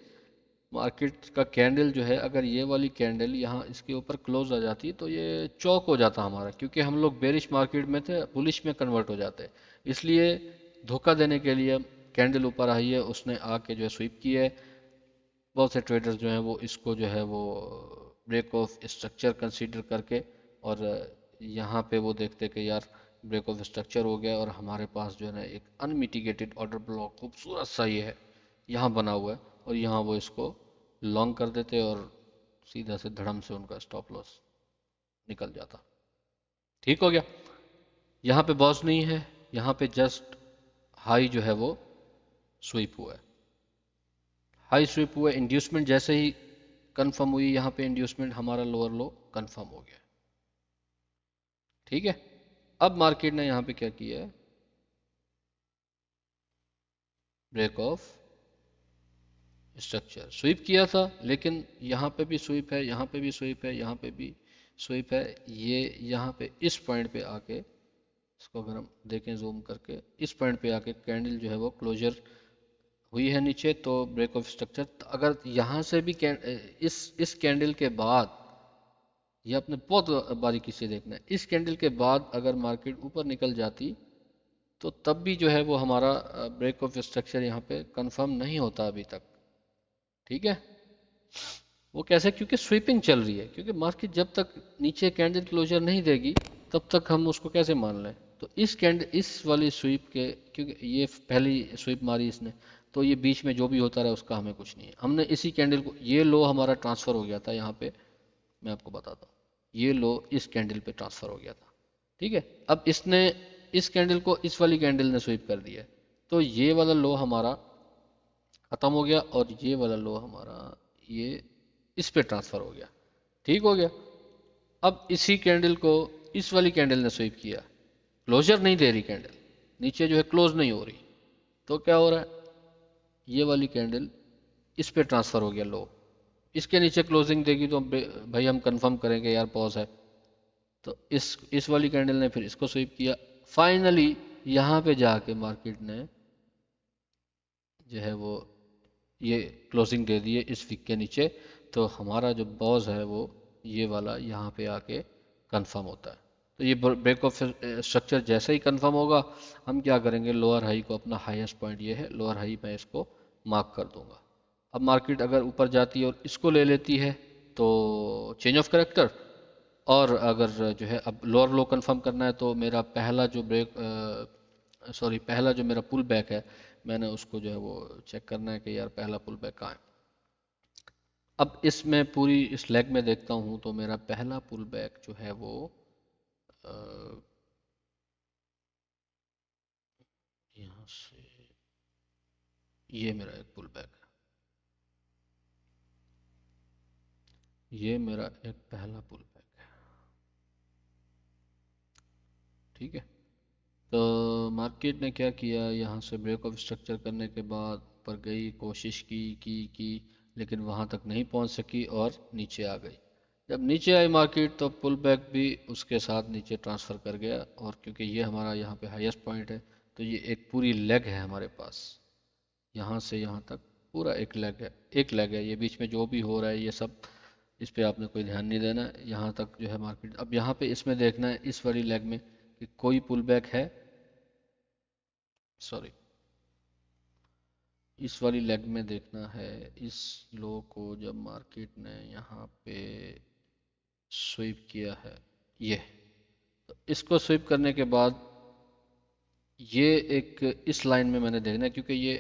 مارکیٹ کا کینڈل جو ہے، اگر یہ والی کینڈل یہاں اس کے اوپر کلوز آ جاتی تو یہ چوک ہو جاتا ہمارا، کیونکہ ہم لوگ بیرش مارکیٹ میں تھے، بلش میں کنورٹ ہو جاتے. اس لیے دھوکہ دینے کے لیے کینڈل اوپر آئی ہے، اس نے آ کے جو ہے سویپ کی ہے. بہت سے ٹریڈرز جو ہیں وہ اس کو جو ہے وہ بریک آف اسٹرکچر کنسیڈر کر کے، اور یہاں پہ وہ دیکھتے کہ یار بریک آف اسٹرکچر ہو گیا اور ہمارے پاس جو ہے نا ایک انمیٹیگیٹڈ آرڈر بلاک خوبصورت سا یہ ہے یہاں بنا ہوا ہے، اور یہاں وہ اس کو لانگ کر دیتے اور سیدھا سے دھڑم سے ان کا سٹاپ لاس نکل جاتا. ٹھیک ہو گیا. یہاں پہ باز نہیں ہے، یہاں پہ جسٹ ہائی جو ہے وہ سویپ ہوا ہے. ہائی سویپ ہوا ہے، انڈیوسمنٹ جیسے ہی کنفرم ہوئی یہاں پہ انڈیوسمنٹ ہمارا لوور لو کنفرم ہو گیا. ٹھیک ہے. اب مارکیٹ نے یہاں پہ کیا کیا ہے، بریک آف اسٹرکچر سویپ کیا تھا، لیکن یہاں پہ بھی سویپ ہے، یہاں پہ بھی سویپ ہے، یہاں پہ بھی سویپ ہے. یہ یہاں پہ اس پوائنٹ پہ آ کے، اس کو اگر ہم دیکھیں زوم کر کے، اس پوائنٹ پہ آ کے کینڈل جو ہے وہ کلوجر ہوئی ہے نیچے، تو بریک آف اسٹرکچر. اگر یہاں سے بھی اس کینڈل کے بعد، یہ اپنے بہت باریکی سے دیکھنا ہے، اس کینڈل کے بعد اگر مارکیٹ اوپر نکل جاتی تو تب بھی جو ہے وہ ہمارا بریک آف اسٹرکچر یہاں پہ کنفرم نہیں ہوتا ابھی تک. ٹھیک ہے. وہ کیسے؟ کیونکہ سویپنگ چل رہی ہے، کیونکہ مارکیٹ جب تک نیچے کینڈل کلوجر نہیں دے گی تب تک ہم اس کو کیسے مان لیں. تو اس والی سویپ کے، کیونکہ یہ پہلی سویپ ماری اس نے، تو یہ بیچ میں جو بھی ہوتا رہا اس کا ہمیں کچھ نہیں ہے. ہم نے اسی کینڈل کو، یہ لو ہمارا ٹرانسفر ہو گیا تھا یہاں پہ، میں آپ کو بتاتا ہوں، یہ لو اس کینڈل پہ ٹرانسفر ہو گیا تھا. ٹھیک ہے. اب اس نے اس کینڈل کو اس والی کینڈل نے سویپ کر دیا، تو یہ والا لو ہمارا ختم ہو گیا اور یہ والا لو ہمارا یہ اس پہ ٹرانسفر ہو گیا. ٹھیک ہو گیا. اب اسی کینڈل کو اس والی کینڈل نے سویپ کیا، کلوزر نہیں دے رہی کینڈل، نیچے جو ہے کلوز نہیں ہو رہی، تو کیا ہو رہا ہے، یہ والی کینڈل اس پہ ٹرانسفر ہو گیا لو. اس کے نیچے کلوزنگ دے گی تو بھائی ہم کنفرم کریں گے یار پاز ہے. تو اس والی کینڈل نے پھر اس کو سویپ کیا. فائنلی یہاں پہ جا کے مارکیٹ نے جو ہے وہ یہ کلوزنگ دے دی ہے اس وک کے نیچے، تو ہمارا جو باز ہے وہ یہ والا یہاں پہ آ کے کنفرم ہوتا ہے. تو یہ بریک آف اسٹرکچر جیسے ہی کنفرم ہوگا ہم کیا کریں گے، لوور ہائی کو، اپنا ہائیسٹ پوائنٹ یہ ہے لوور ہائی، میں اس کو مارک کر دوں گا. اب مارکیٹ اگر اوپر جاتی ہے اور اس کو لے لیتی ہے تو چینج آف کریکٹر، اور اگر جو ہے اب لوور لو کنفرم کرنا ہے تو میرا پہلا جو پہلا جو میرا پل بیک ہے، میں نے اس کو جو ہے وہ چیک کرنا ہے کہ یار پہلا پل بیک کہاں ہے. اب اس میں پوری اس لیگ میں دیکھتا ہوں تو میرا پہلا پل بیک جو ہے وہ یہاں سے یہ میرا ایک پل بیک ہے، یہ میرا ایک پہلا پل بیک ہے. ٹھیک ہے. تو مارکیٹ نے کیا کیا، یہاں سے بریک آف اسٹرکچر کرنے کے بعد پر گئی، کوشش کی لیکن وہاں تک نہیں پہنچ سکی اور نیچے آ گئی. جب نیچے آئی مارکیٹ تو پل بیک بھی اس کے ساتھ نیچے ٹرانسفر کر گیا، اور کیونکہ یہ ہمارا یہاں پہ ہائیسٹ پوائنٹ ہے تو یہ ایک پوری لیگ ہے ہمارے پاس، یہاں سے یہاں تک پورا ایک لیگ ہے، یہ بیچ میں جو بھی ہو رہا ہے یہ سب اس پہ آپ نے کوئی دھیان نہیں دینا ہے، یہاں تک جو ہے مارکیٹ. اب یہاں پہ اس میں دیکھنا ہے اس والی لیگ میں کہ کوئی پل بیک ہے. سوری، اس والی لیگ میں دیکھنا ہے اس لو کو جب مارکیٹ نے یہاں پہ سویپ کیا ہے، یہ تو اس کو سویپ کرنے کے بعد یہ ایک اس لائن میں نے دیکھنا ہے، کیونکہ یہ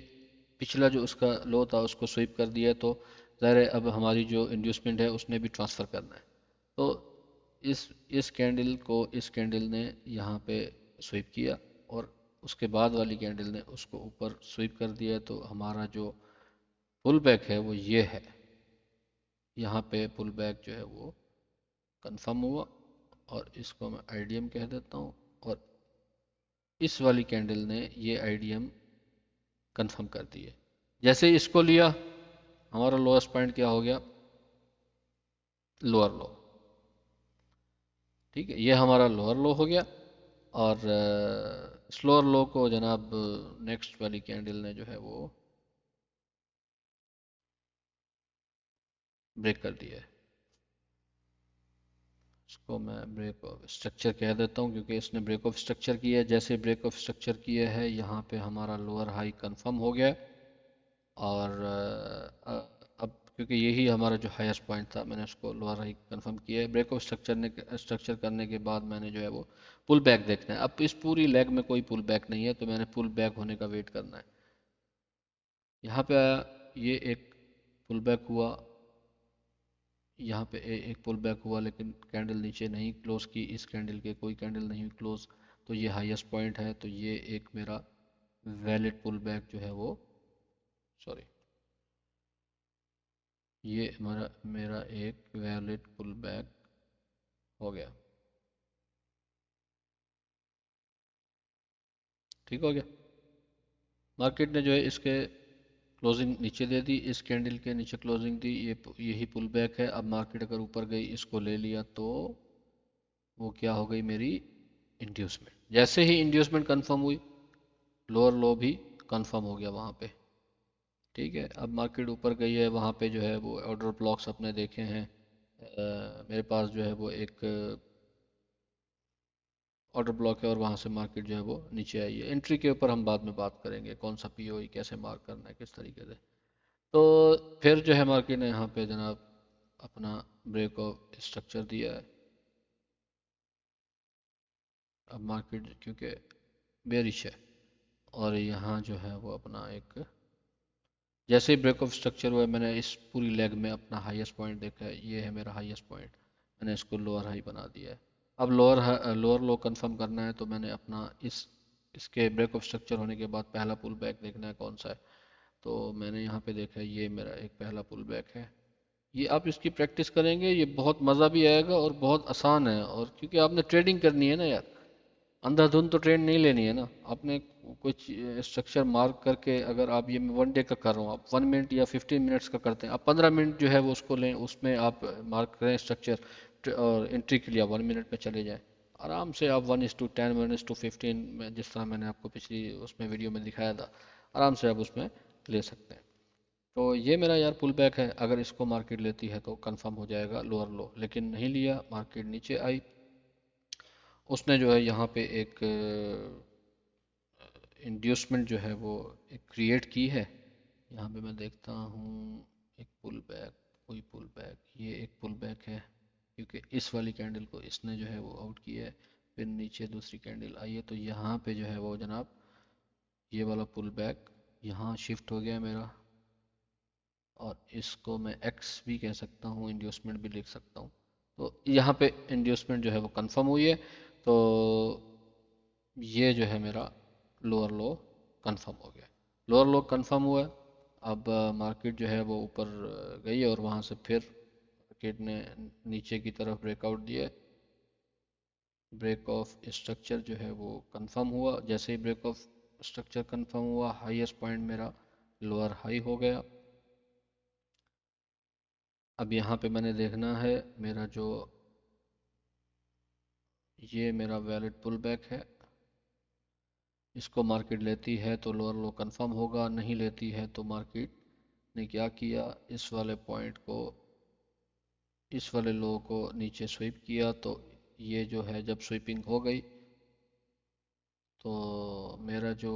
پچھلا جو اس کا لو تھا اس کو سویپ کر دیا ہے، تو ظاہر ہے اب ہماری جو انڈیوسمنٹ ہے اس نے بھی ٹرانسفر کرنا ہے. تو اس کینڈل کو اس کینڈل نے یہاں پہ سویپ کیا، اور اس کے بعد والی کینڈل نے اس کو اوپر سویپ کر دیا، تو ہمارا جو پل بیک ہے وہ یہ ہے. یہاں پہ پل بیک جو ہے وہ کنفرم ہوا، اور اس کو میں آئی ڈی ایم کہہ دیتا ہوں، اور اس والی کینڈل نے یہ آئی ڈی ایم کنفرم کر دی ہے. جیسے اس کو لیا ہمارا لوئسٹ پوائنٹ کیا ہو گیا؟ لوور لو. ٹھیک ہے، یہ ہمارا لوور لو ہو گیا، اور اس لوور لو کو جناب نیکسٹ والی کینڈل نے جو ہے وہ بریک کر دیا ہے. اس کو میں بریک آف اسٹرکچر کہہ دیتا ہوں کیونکہ اس نے بریک آف اسٹرکچر کیا ہے. جیسے بریک آف اسٹرکچر کیا ہے یہاں پہ ہمارا لوور ہائی کنفرم ہو گیا ہے، اور اب کیونکہ یہی ہمارا جو ہائیسٹ پوائنٹ تھا میں نے اس کو لوور ہائی کنفرم کیا ہے. بریک آف اسٹرکچر کرنے کے بعد میں نے جو ہے وہ پل بیک دیکھنا ہے. اب اس پوری لیگ میں کوئی پل بیک نہیں ہے، تو میں نے پل بیک ہونے کا ویٹ کرنا ہے. یہاں پہ آیا، یہ ایک پل بیک ہوا، یہاں پہ ایک پل بیک ہوا، لیکن کینڈل نیچے نہیں کلوز کی، اس کینڈل کے کوئی کینڈل نہیں کلوز، تو یہ ہائیسٹ پوائنٹ ہے. تو یہ ایک میرا ویلڈ پل بیک جو ہے وہ، سوری، یہ میرا ایک ویلڈ پل بیک ہو گیا. ٹھیک ہو گیا. مارکیٹ نے جو ہے اس کے کلوزنگ نیچے دے دی، اس کینڈل کے نیچے کلوزنگ دی، یہی پل بیک ہے. اب مارکیٹ اگر اوپر گئی اس کو لے لیا تو وہ کیا ہو گئی میری انڈیوسمنٹ. جیسے ہی انڈیوسمنٹ کنفرم ہوئی لوور لو بھی کنفرم ہو گیا وہاں پہ. ٹھیک ہے، اب مارکیٹ اوپر گئی ہے، وہاں پہ جو ہے وہ آرڈر بلاکس اپنے دیکھے ہیں. میرے پاس جو ہے وہ ایک آرڈر بلاک ہے، اور وہاں سے مارکیٹ جو ہے وہ نیچے آئی ہے. انٹری کے اوپر ہم بعد میں بات کریں گے، کون سا پی او ای کیسے مارک کرنا ہے کس طریقے سے. تو پھر جو ہے مارکیٹ نے یہاں پہ جناب اپنا بریک آف اسٹرکچر دیا ہے. اب مارکیٹ کیونکہ بیرش ہے، اور یہاں جو ہے وہ اپنا ایک جیسے ہی بریک آف اسٹرکچر ہوا ہے، میں نے اس پوری لیگ میں اپنا ہائیسٹ پوائنٹ دیکھا ہے، یہ ہے میرا ہائیسٹ پوائنٹ، میں نے اس کو لوور ہائی بنا دیا ہے. اب لوور لو کنفرم کرنا ہے، تو میں نے اپنا اس کے بریک آف اسٹرکچر ہونے کے بعد پہلا پل بیک دیکھنا ہے کون سا ہے. تو میں نے یہاں پہ دیکھا ہے یہ میرا ایک پہلا پل بیک ہے. یہ آپ اس کی پریکٹس کریں گے، یہ بہت مزہ بھی آئے گا اور بہت آسان ہے. اور کیونکہ آپ نے ٹریڈنگ کرنی ہے نا یار، اندھا دھند تو ٹرینڈ نہیں لینی ہے نا. آپ نے کچھ اسٹرکچر مارک کر کے، اگر آپ یہ ون ڈے کا کر رہا ہوں، آپ 1 منٹ یا 15 منٹس کا کرتے ہیں، آپ 15 منٹ جو ہے وہ اس کو لیں، اس میں آپ مارک کریں اسٹرکچر، اور انٹری کے لیے 1 منٹ میں چلے جائیں. آرام سے آپ 1:10 1:15 میں، جس طرح میں نے آپ کو پچھلی اس میں ویڈیو میں دکھایا تھا، آرام سے آپ اس میں لے سکتے ہیں. تو یہ میرا یار پل بیک ہے، اگر اس کو مارکیٹ لیتی ہے تو کنفرم ہو جائے گا لوور لو. لیکن نہیں لیا، مارکیٹ نیچے آئی، اس نے جو ہے یہاں پہ ایک انڈیوسمنٹ جو ہے وہ ایک کریٹ کی ہے. یہاں پہ میں دیکھتا ہوں ایک پل بیک، کوئی پل بیک، یہ ایک پل بیک ہے کیونکہ اس والی کینڈل کو اس نے جو ہے وہ آؤٹ کیا ہے. پھر نیچے دوسری کینڈل آئی ہے، تو یہاں پہ جو ہے وہ جناب یہ والا پل بیک یہاں شفٹ ہو گیا میرا، اور اس کو میں ایکس بھی کہہ سکتا ہوں، انڈیوسمنٹ بھی لکھ سکتا ہوں. تو یہاں پہ انڈیوسمنٹ جو ہے وہ کنفرم ہوئی ہے. تو یہ جو ہے میرا لوور لو کنفرم ہو گیا. لوور لو کنفرم ہوا ہے. اب مارکیٹ جو ہے وہ اوپر گئی، اور وہاں سے پھر مارکیٹ نے نیچے کی طرف بریک آؤٹ دیا. بریک آف اسٹرکچر جو ہے وہ کنفرم ہوا. جیسے ہی بریک آف اسٹرکچر کنفرم ہوا، ہائیسٹ پوائنٹ میرا لوور ہائی ہو گیا. اب یہاں پہ میں نے دیکھنا ہے میرا جو یہ میرا ویلڈ پل بیک ہے، اس کو مارکیٹ لیتی ہے تو لوور لو کنفرم ہوگا، نہیں لیتی ہے تو مارکیٹ نے کیا کیا، اس والے پوائنٹ کو، اس والے لو کو نیچے سویپ کیا، تو یہ جو ہے جب سویپنگ ہو گئی تو میرا جو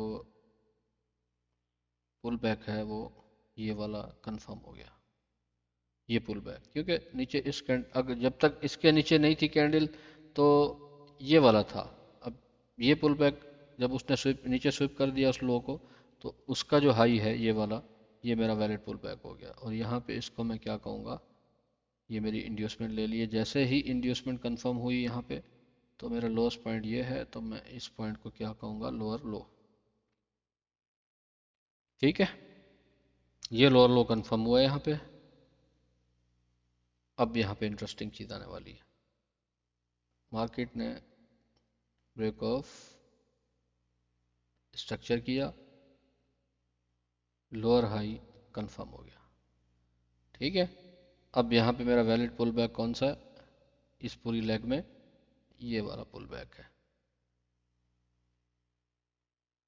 پل بیک ہے وہ یہ والا کنفرم ہو گیا، یہ پل بیک، کیونکہ نیچے اگر جب تک اس کے نیچے نہیں تھی کینڈل تو یہ والا تھا، اب یہ پل بیک جب اس نے نیچے سویپ کر دیا اس لو کو، تو اس کا جو ہائی ہے یہ والا، یہ میرا ویلڈ پل بیک ہو گیا، اور یہاں پہ اس کو میں کیا کہوں گا، یہ میری انڈیوسمنٹ لے لیے، جیسے ہی انڈیوسمنٹ کنفرم ہوئی یہاں پہ تو میرا لوس پوائنٹ یہ ہے، تو میں اس پوائنٹ کو کیا کہوں گا، لوور لو، ٹھیک ہے، یہ لوور لو کنفرم ہوا ہے یہاں پہ۔ اب یہاں پہ انٹرسٹنگ چیز آنے والی ہے، مارکیٹ نے بریک آف اسٹرکچر کیا، لوور ہائی کنفرم ہو گیا، ٹھیک ہے۔ اب یہاں پہ میرا ویلڈ پل بیک کون سا ہے، اس پوری لیگ میں یہ والا پل بیک ہے،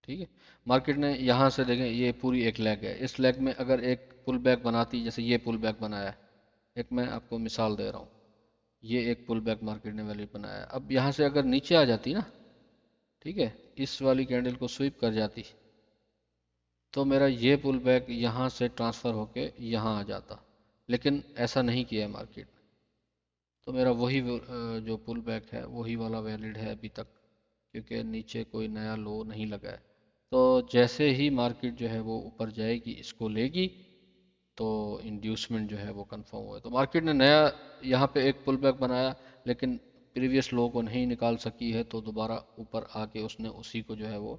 ٹھیک ہے۔ مارکیٹ نے یہاں سے دیکھیں یہ پوری ایک لیگ ہے، اس لیگ میں اگر ایک پل بیک بناتی، جیسے یہ پل بیک بنایا ہے، ایک میں آپ کو مثال دے رہا ہوں، یہ ایک پل بیک مارکیٹ نے ویلڈ بنایا ہے، اب یہاں سے اگر نیچے آ جاتی نا، ٹھیک ہے، اس والی کینڈل کو سویپ کر جاتی تو میرا یہ پل بیک یہاں سے ٹرانسفر ہو کے یہاں آ جاتا، لیکن ایسا نہیں کیا ہے مارکیٹ نے، تو میرا وہی جو پل بیک ہے وہی والا ویلڈ ہے ابھی تک، کیونکہ نیچے کوئی نیا لو نہیں لگا ہے، تو جیسے ہی مارکیٹ جو ہے وہ اوپر جائے گی اس کو لے گی تو انڈیوسمنٹ جو ہے وہ کنفرم ہوا ہے، تو مارکیٹ نے نیا یہاں پہ ایک پل بیک بنایا، لیکن پریویس لو کو نہیں نکال سکی ہے، تو دوبارہ اوپر آ کے اس نے اسی کو جو ہے وہ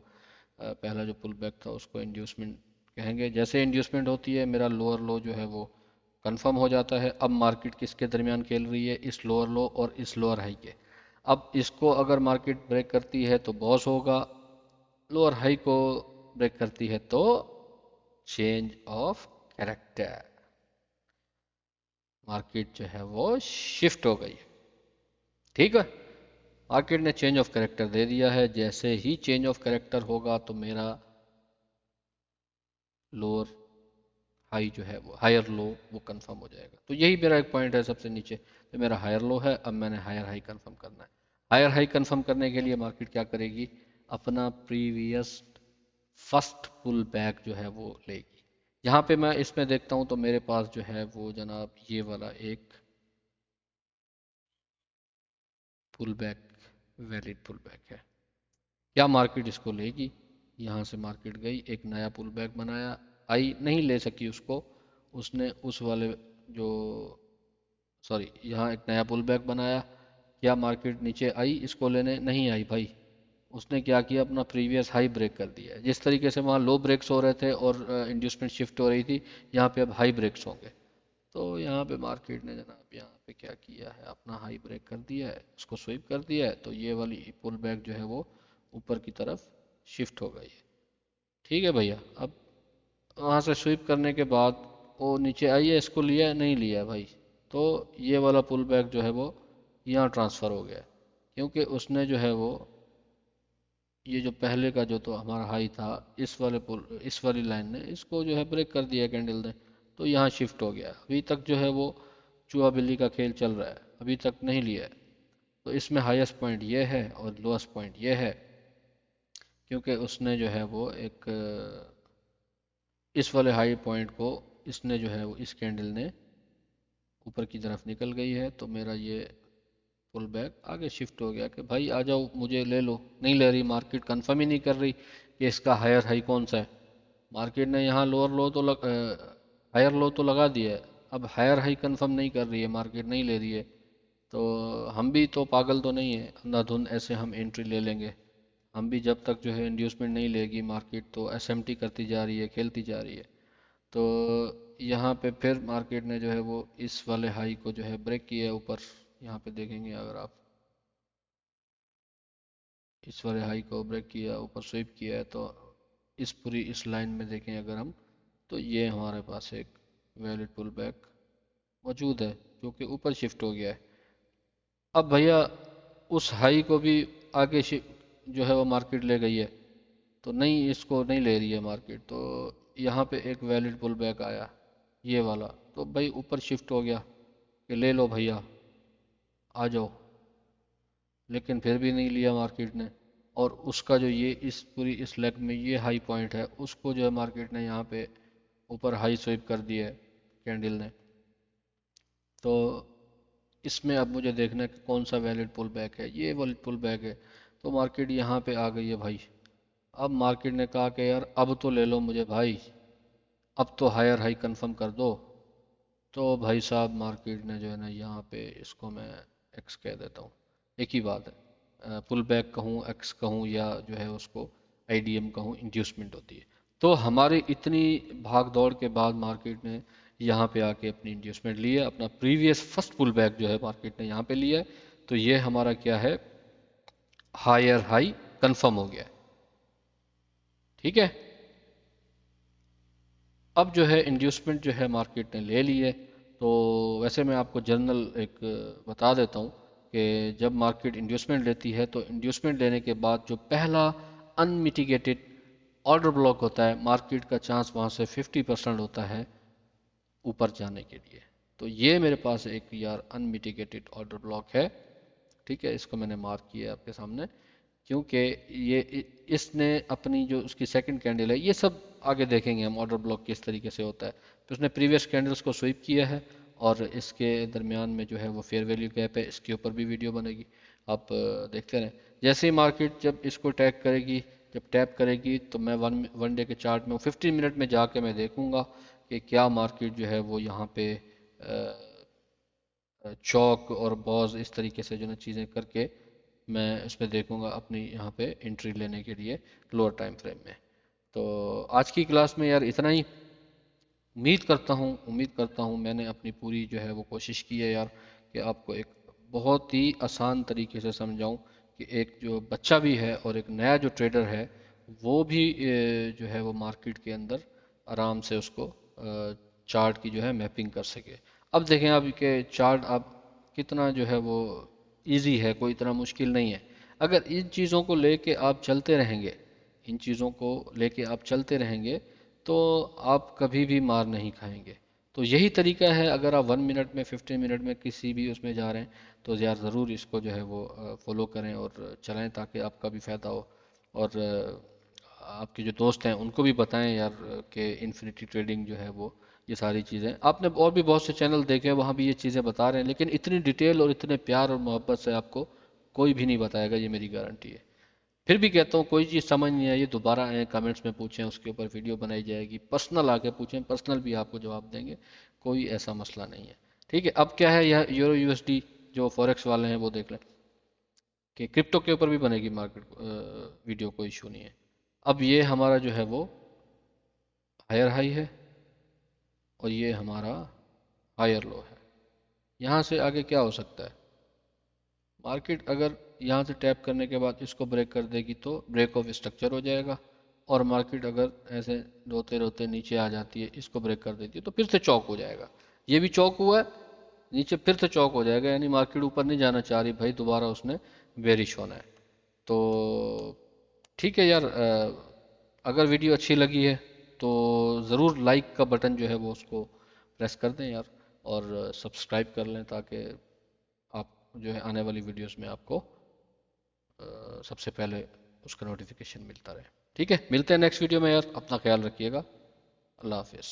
پہلا جو پل بیک تھا اس کو انڈیوسمنٹ کہیں گے، جیسے انڈیوسمنٹ ہوتی ہے میرا لوور لو جو ہے وہ کنفرم ہو جاتا ہے، اب مارکیٹ کس کے درمیان کھیل رہی ہے، اس لوور لو اور اس لوور ہائی کے، اب اس کو اگر مارکیٹ بریک کرتی ہے تو باس ہوگا، لوور ہائی کو بریک کرتی ہے تو چینج آف کیریکٹر، مارکیٹ جو ہے وہ شفٹ ہو گئی، ٹھیک ہے، مارکیٹ نے چینج آف کریکٹر دے دیا ہے، جیسے ہی چینج آف کریکٹر ہوگا تو میرا لوور ہائی جو ہے وہ ہائر لو وہ کنفرم ہو جائے گا، تو یہی میرا ایک پوائنٹ ہے سب سے نیچے، تو میرا ہائر لو ہے، اب میں نے ہائر ہائی کنفرم کرنا ہے، ہائر ہائی کنفرم کرنے کے لیے مارکیٹ کیا کرے گی، اپنا پریویس فرسٹ پل بیک جو ہے وہ لے گی، یہاں پہ میں اس میں دیکھتا ہوں تو میرے پاس جو ہے وہ جناب یہ والا ایک پل بیک ویلڈ پل بیک ہے، کیا مارکیٹ اس کو لے گی، یہاں سے مارکیٹ گئی ایک نیا پل بیک بنایا، آئی نہیں لے سکی اس کو، اس نے اس والے جو سوری یہاں ایک نیا پل بیک بنایا، کیا مارکیٹ نیچے آئی اس کو لینے، نہیں آئی بھائی، اس نے کیا کیا اپنا پریویس ہائی بریک کر دیا ہے، جس طریقے سے وہاں لو بریکس ہو رہے تھے اور انڈیوسمنٹ شفٹ ہو رہی تھی، یہاں پہ اب ہائی بریکس ہوں گے، تو یہاں پہ مارکیٹ نے جناب یہاں پہ کیا کیا ہے، اپنا ہائی بریک کر دیا ہے، اس کو سویپ کر دیا ہے، تو یہ والی پل بیک جو ہے وہ اوپر کی طرف شفٹ ہو گئی ہے، ٹھیک ہے بھیا، اب وہاں سے سویپ کرنے کے بعد وہ نیچے آئی ہے، اس کو لیا ہے نہیں لیا ہے بھائی، تو یہ والا پل بیک جو ہے وہ یہاں ٹرانسفر ہو گیا ہے، کیونکہ اس نے جو ہے وہ یہ جو پہلے کا جو تو ہمارا ہائی تھا اس والی لائن نے اس کو جو ہے بریک کر دیا کینڈل نے، تو یہاں شفٹ ہو گیا، ابھی تک جو ہے وہ چوہا بلی کا کھیل چل رہا ہے، ابھی تک نہیں لیا ہے، تو اس میں ہائیسٹ پوائنٹ یہ ہے اور لوئسٹ پوائنٹ یہ ہے، کیونکہ اس نے جو ہے وہ ایک اس والے ہائی پوائنٹ کو اس نے جو ہے وہ اس کینڈل نے اوپر کی طرف نکل گئی ہے، تو میرا یہ پل بیک آگے شفٹ ہو گیا کہ بھائی آ جاؤ مجھے لے لو، نہیں لے رہی مارکیٹ، کنفرم ہی نہیں کر رہی کہ اس کا ہائر ہائی کون سا ہے، مارکیٹ نے یہاں لوور لو تو ہائر لو تو لگا دیا ہے، اب ہائر ہائی کنفرم نہیں کر رہی ہے مارکیٹ، نہیں لے رہی ہے، تو ہم بھی تو پاگل تو نہیں ہیں اندھا دھند ایسے ہم انٹری لے لیں گے، ہم بھی جب تک جو ہے انڈیوسمنٹ نہیں لے گی مارکیٹ تو ایس ایم ٹی کرتی جا رہی ہے، کھیلتی جا رہی ہے، تو یہاں پہ پھر مارکیٹ نے جو ہے وہ اس والے ہائی کو جو ہے بریک کیا ہے اوپر، یہاں پہ دیکھیں گے اگر آپ اس والے ہائی کو بریک کیا اوپر سویپ کیا ہے، تو اس لائن میں دیکھیں اگر ہم تو یہ ہمارے پاس ایک ویلڈ پل بیک موجود ہے جو کہ اوپر شفٹ ہو گیا ہے، اب بھیا اس ہائی کو بھی آگے جو ہے وہ مارکیٹ لے گئی ہے، تو نہیں اس کو نہیں لے رہی ہے مارکیٹ، تو یہاں پہ ایک ویلڈ پل بیک آیا، یہ والا، تو بھائی اوپر شفٹ ہو گیا کہ لے لو بھیا آ جاؤ، لیکن پھر بھی نہیں لیا مارکیٹ نے، اور اس کا جو یہ اس پوری اس لیگ میں یہ ہائی پوائنٹ ہے اس کو جو ہے مارکیٹ نے یہاں پہ اوپر ہائی سویپ کر دی ہے کینڈل نے. تو اس میں اب مجھے دیکھنا ہے کہ کون سا ویلڈ پل بیک ہے. یہ ویلڈ پل بیک ہے تو مارکیٹ یہاں پہ آ گئی ہے بھائی. اب مارکیٹ نے کہا کہ یار اب تو لے لو مجھے بھائی، اب تو ہائر ہائی کنفرم کر دو. تو بھائی صاحب مارکیٹ نے جو ہے نا یہاں پہ اس کو میں ایکس کہہ دیتا ہوں، ایک ہی بات ہے، پل بیک کہوں ایکس کہوں یا جو ہے اس کو آئی ڈی ایم کہوں، انڈیوسمنٹ ہوتی ہے. تو ہماری اتنی بھاگ دوڑ کے بعد مارکیٹ نے یہاں پہ آ کے اپنی انڈیوسمنٹ لی ہے، اپنا پریویس فرسٹ پل بیک جو ہے مارکیٹ نے یہاں پہ لیا ہے. تو یہ ہمارا کیا ہے، ہائر ہائی کنفرم ہو گیا ہے. ٹھیک ہے. اب جو ہے انڈیوسمنٹ جو ہے مارکیٹ نے لے لی ہے. تو ویسے میں آپ کو جنرل ایک بتا دیتا ہوں کہ جب مارکیٹ انڈیوسمنٹ لیتی ہے تو انڈیوسمنٹ لینے کے بعد جو پہلا انمیٹیگیٹڈ آرڈر بلاک ہوتا ہے، مارکیٹ کا چانس وہاں سے 50% ہوتا ہے اوپر جانے کے لیے. تو یہ میرے پاس ایک یار انمیٹیگیٹڈ آرڈر بلاک ہے. ٹھیک ہے، اس کو میں نے مارک کیا ہے آپ کے سامنے، کیونکہ یہ اس نے اپنی جو اس کی سیکنڈ کینڈل ہے، یہ سب آگے دیکھیں گے ہم آرڈر بلاک کس طریقے سے ہوتا ہے. تو اس نے پریویس کینڈلز کو سویپ کیا ہے اور اس کے درمیان میں جو ہے وہ فیئر ویلیو گیپ ہے. اس کے اوپر بھی ویڈیو بنے گی، آپ دیکھتے رہیں. جیسے ہی مارکیٹ جب اس کو ٹیگ کرے گی، جب ٹیپ کرے گی، تو میں ون ڈے کے چارٹ میں 15 منٹ میں جا کے میں دیکھوں گا کہ کیا مارکیٹ جو ہے وہ یہاں پہ چوک اور باز اس طریقے سے جو نا چیزیں کر کے میں اس پہ دیکھوں گا اپنی یہاں پہ انٹری لینے کے لیے لوور ٹائم فریم میں. تو آج کی کلاس میں یار اتنا ہی. امید کرتا ہوں میں نے اپنی پوری جو ہے وہ کوشش کی ہے یار کہ آپ کو ایک بہت ہی آسان طریقے سے سمجھاؤں کہ ایک جو بچہ بھی ہے اور ایک نیا جو ٹریڈر ہے وہ بھی جو ہے وہ مارکیٹ کے اندر آرام سے اس کو چارٹ کی جو ہے میپنگ کر سکے. اب دیکھیں آپ کہ چارٹ آپ کتنا جو ہے وہ ایزی ہے، کوئی اتنا مشکل نہیں ہے. اگر ان چیزوں کو لے کے آپ چلتے رہیں گے، ان چیزوں کو لے کے آپ چلتے رہیں گے تو آپ کبھی بھی مار نہیں کھائیں گے. تو یہی طریقہ ہے، اگر آپ 1 منٹ میں 15 منٹ میں کسی بھی اس میں جا رہے ہیں تو یار ضرور اس کو جو ہے وہ فالو کریں اور چلائیں تاکہ آپ کا بھی فائدہ ہو. اور آپ کے جو دوست ہیں ان کو بھی بتائیں یار کہ انفینیٹی ٹریڈنگ جو ہے وہ یہ ساری چیزیں آپ نے اور بھی بہت سے چینل دیکھے وہاں بھی یہ چیزیں بتا رہے ہیں، لیکن اتنی ڈیٹیل اور اتنے پیار اور محبت سے آپ کو کوئی بھی نہیں بتائے گا، یہ میری گارنٹی ہے. پھر بھی کہتا ہوں کوئی چیز سمجھ نہیں آئی دوبارہ آئیں کمنٹس میں پوچھیں، اس کے اوپر ویڈیو بنائی جائے گی. پرسنل آ کے پوچھیں، پرسنل بھی آپ کو جواب دیں گے، کوئی ایسا مسئلہ نہیں ہے. ٹھیک ہے. اب کیا ہے یہ یورو یو ایس ڈی جو فوریکس والے ہیں وہ دیکھ لیں کہ کرپٹو کے اوپر بھی بنے گی مارکیٹ ویڈیو، کوئی ایشو نہیں ہے. اب یہ ہمارا جو ہے وہ ہائر ہائی ہے اور یہ ہمارا ہائر لو ہے. یہاں سے آگے کیا ہو سکتا ہے؟ مارکیٹ اگر یہاں سے ٹیپ کرنے کے بعد اس کو بریک کر دے گی تو بریک آف اسٹرکچر ہو جائے گا، اور مارکیٹ اگر ایسے روتے روتے نیچے آ جاتی ہے، اس کو بریک کر دیتی ہے تو پھر سے چوک ہو جائے گا. یہ بھی چوک ہوا ہے، نیچے پھر سے چوک ہو جائے گا، یعنی مارکیٹ اوپر نہیں جانا چاہ رہی بھائی، دوبارہ اس نے بیرش ہونا ہے. تو ٹھیک ہے یار، اگر ویڈیو اچھی لگی ہے تو ضرور لائک کا بٹن جو ہے وہ اس کو پریس کر دیں یار، اور سبسکرائب کر لیں تاکہ آپ جو ہے آنے والی ویڈیوز میں آپ کو سب سے پہلے اس کا نوٹیفیکیشن ملتا رہے. ٹھیک ہے، ملتے ہیں نیکسٹ ویڈیو میں یار، اپنا خیال رکھیے گا. اللہ حافظ.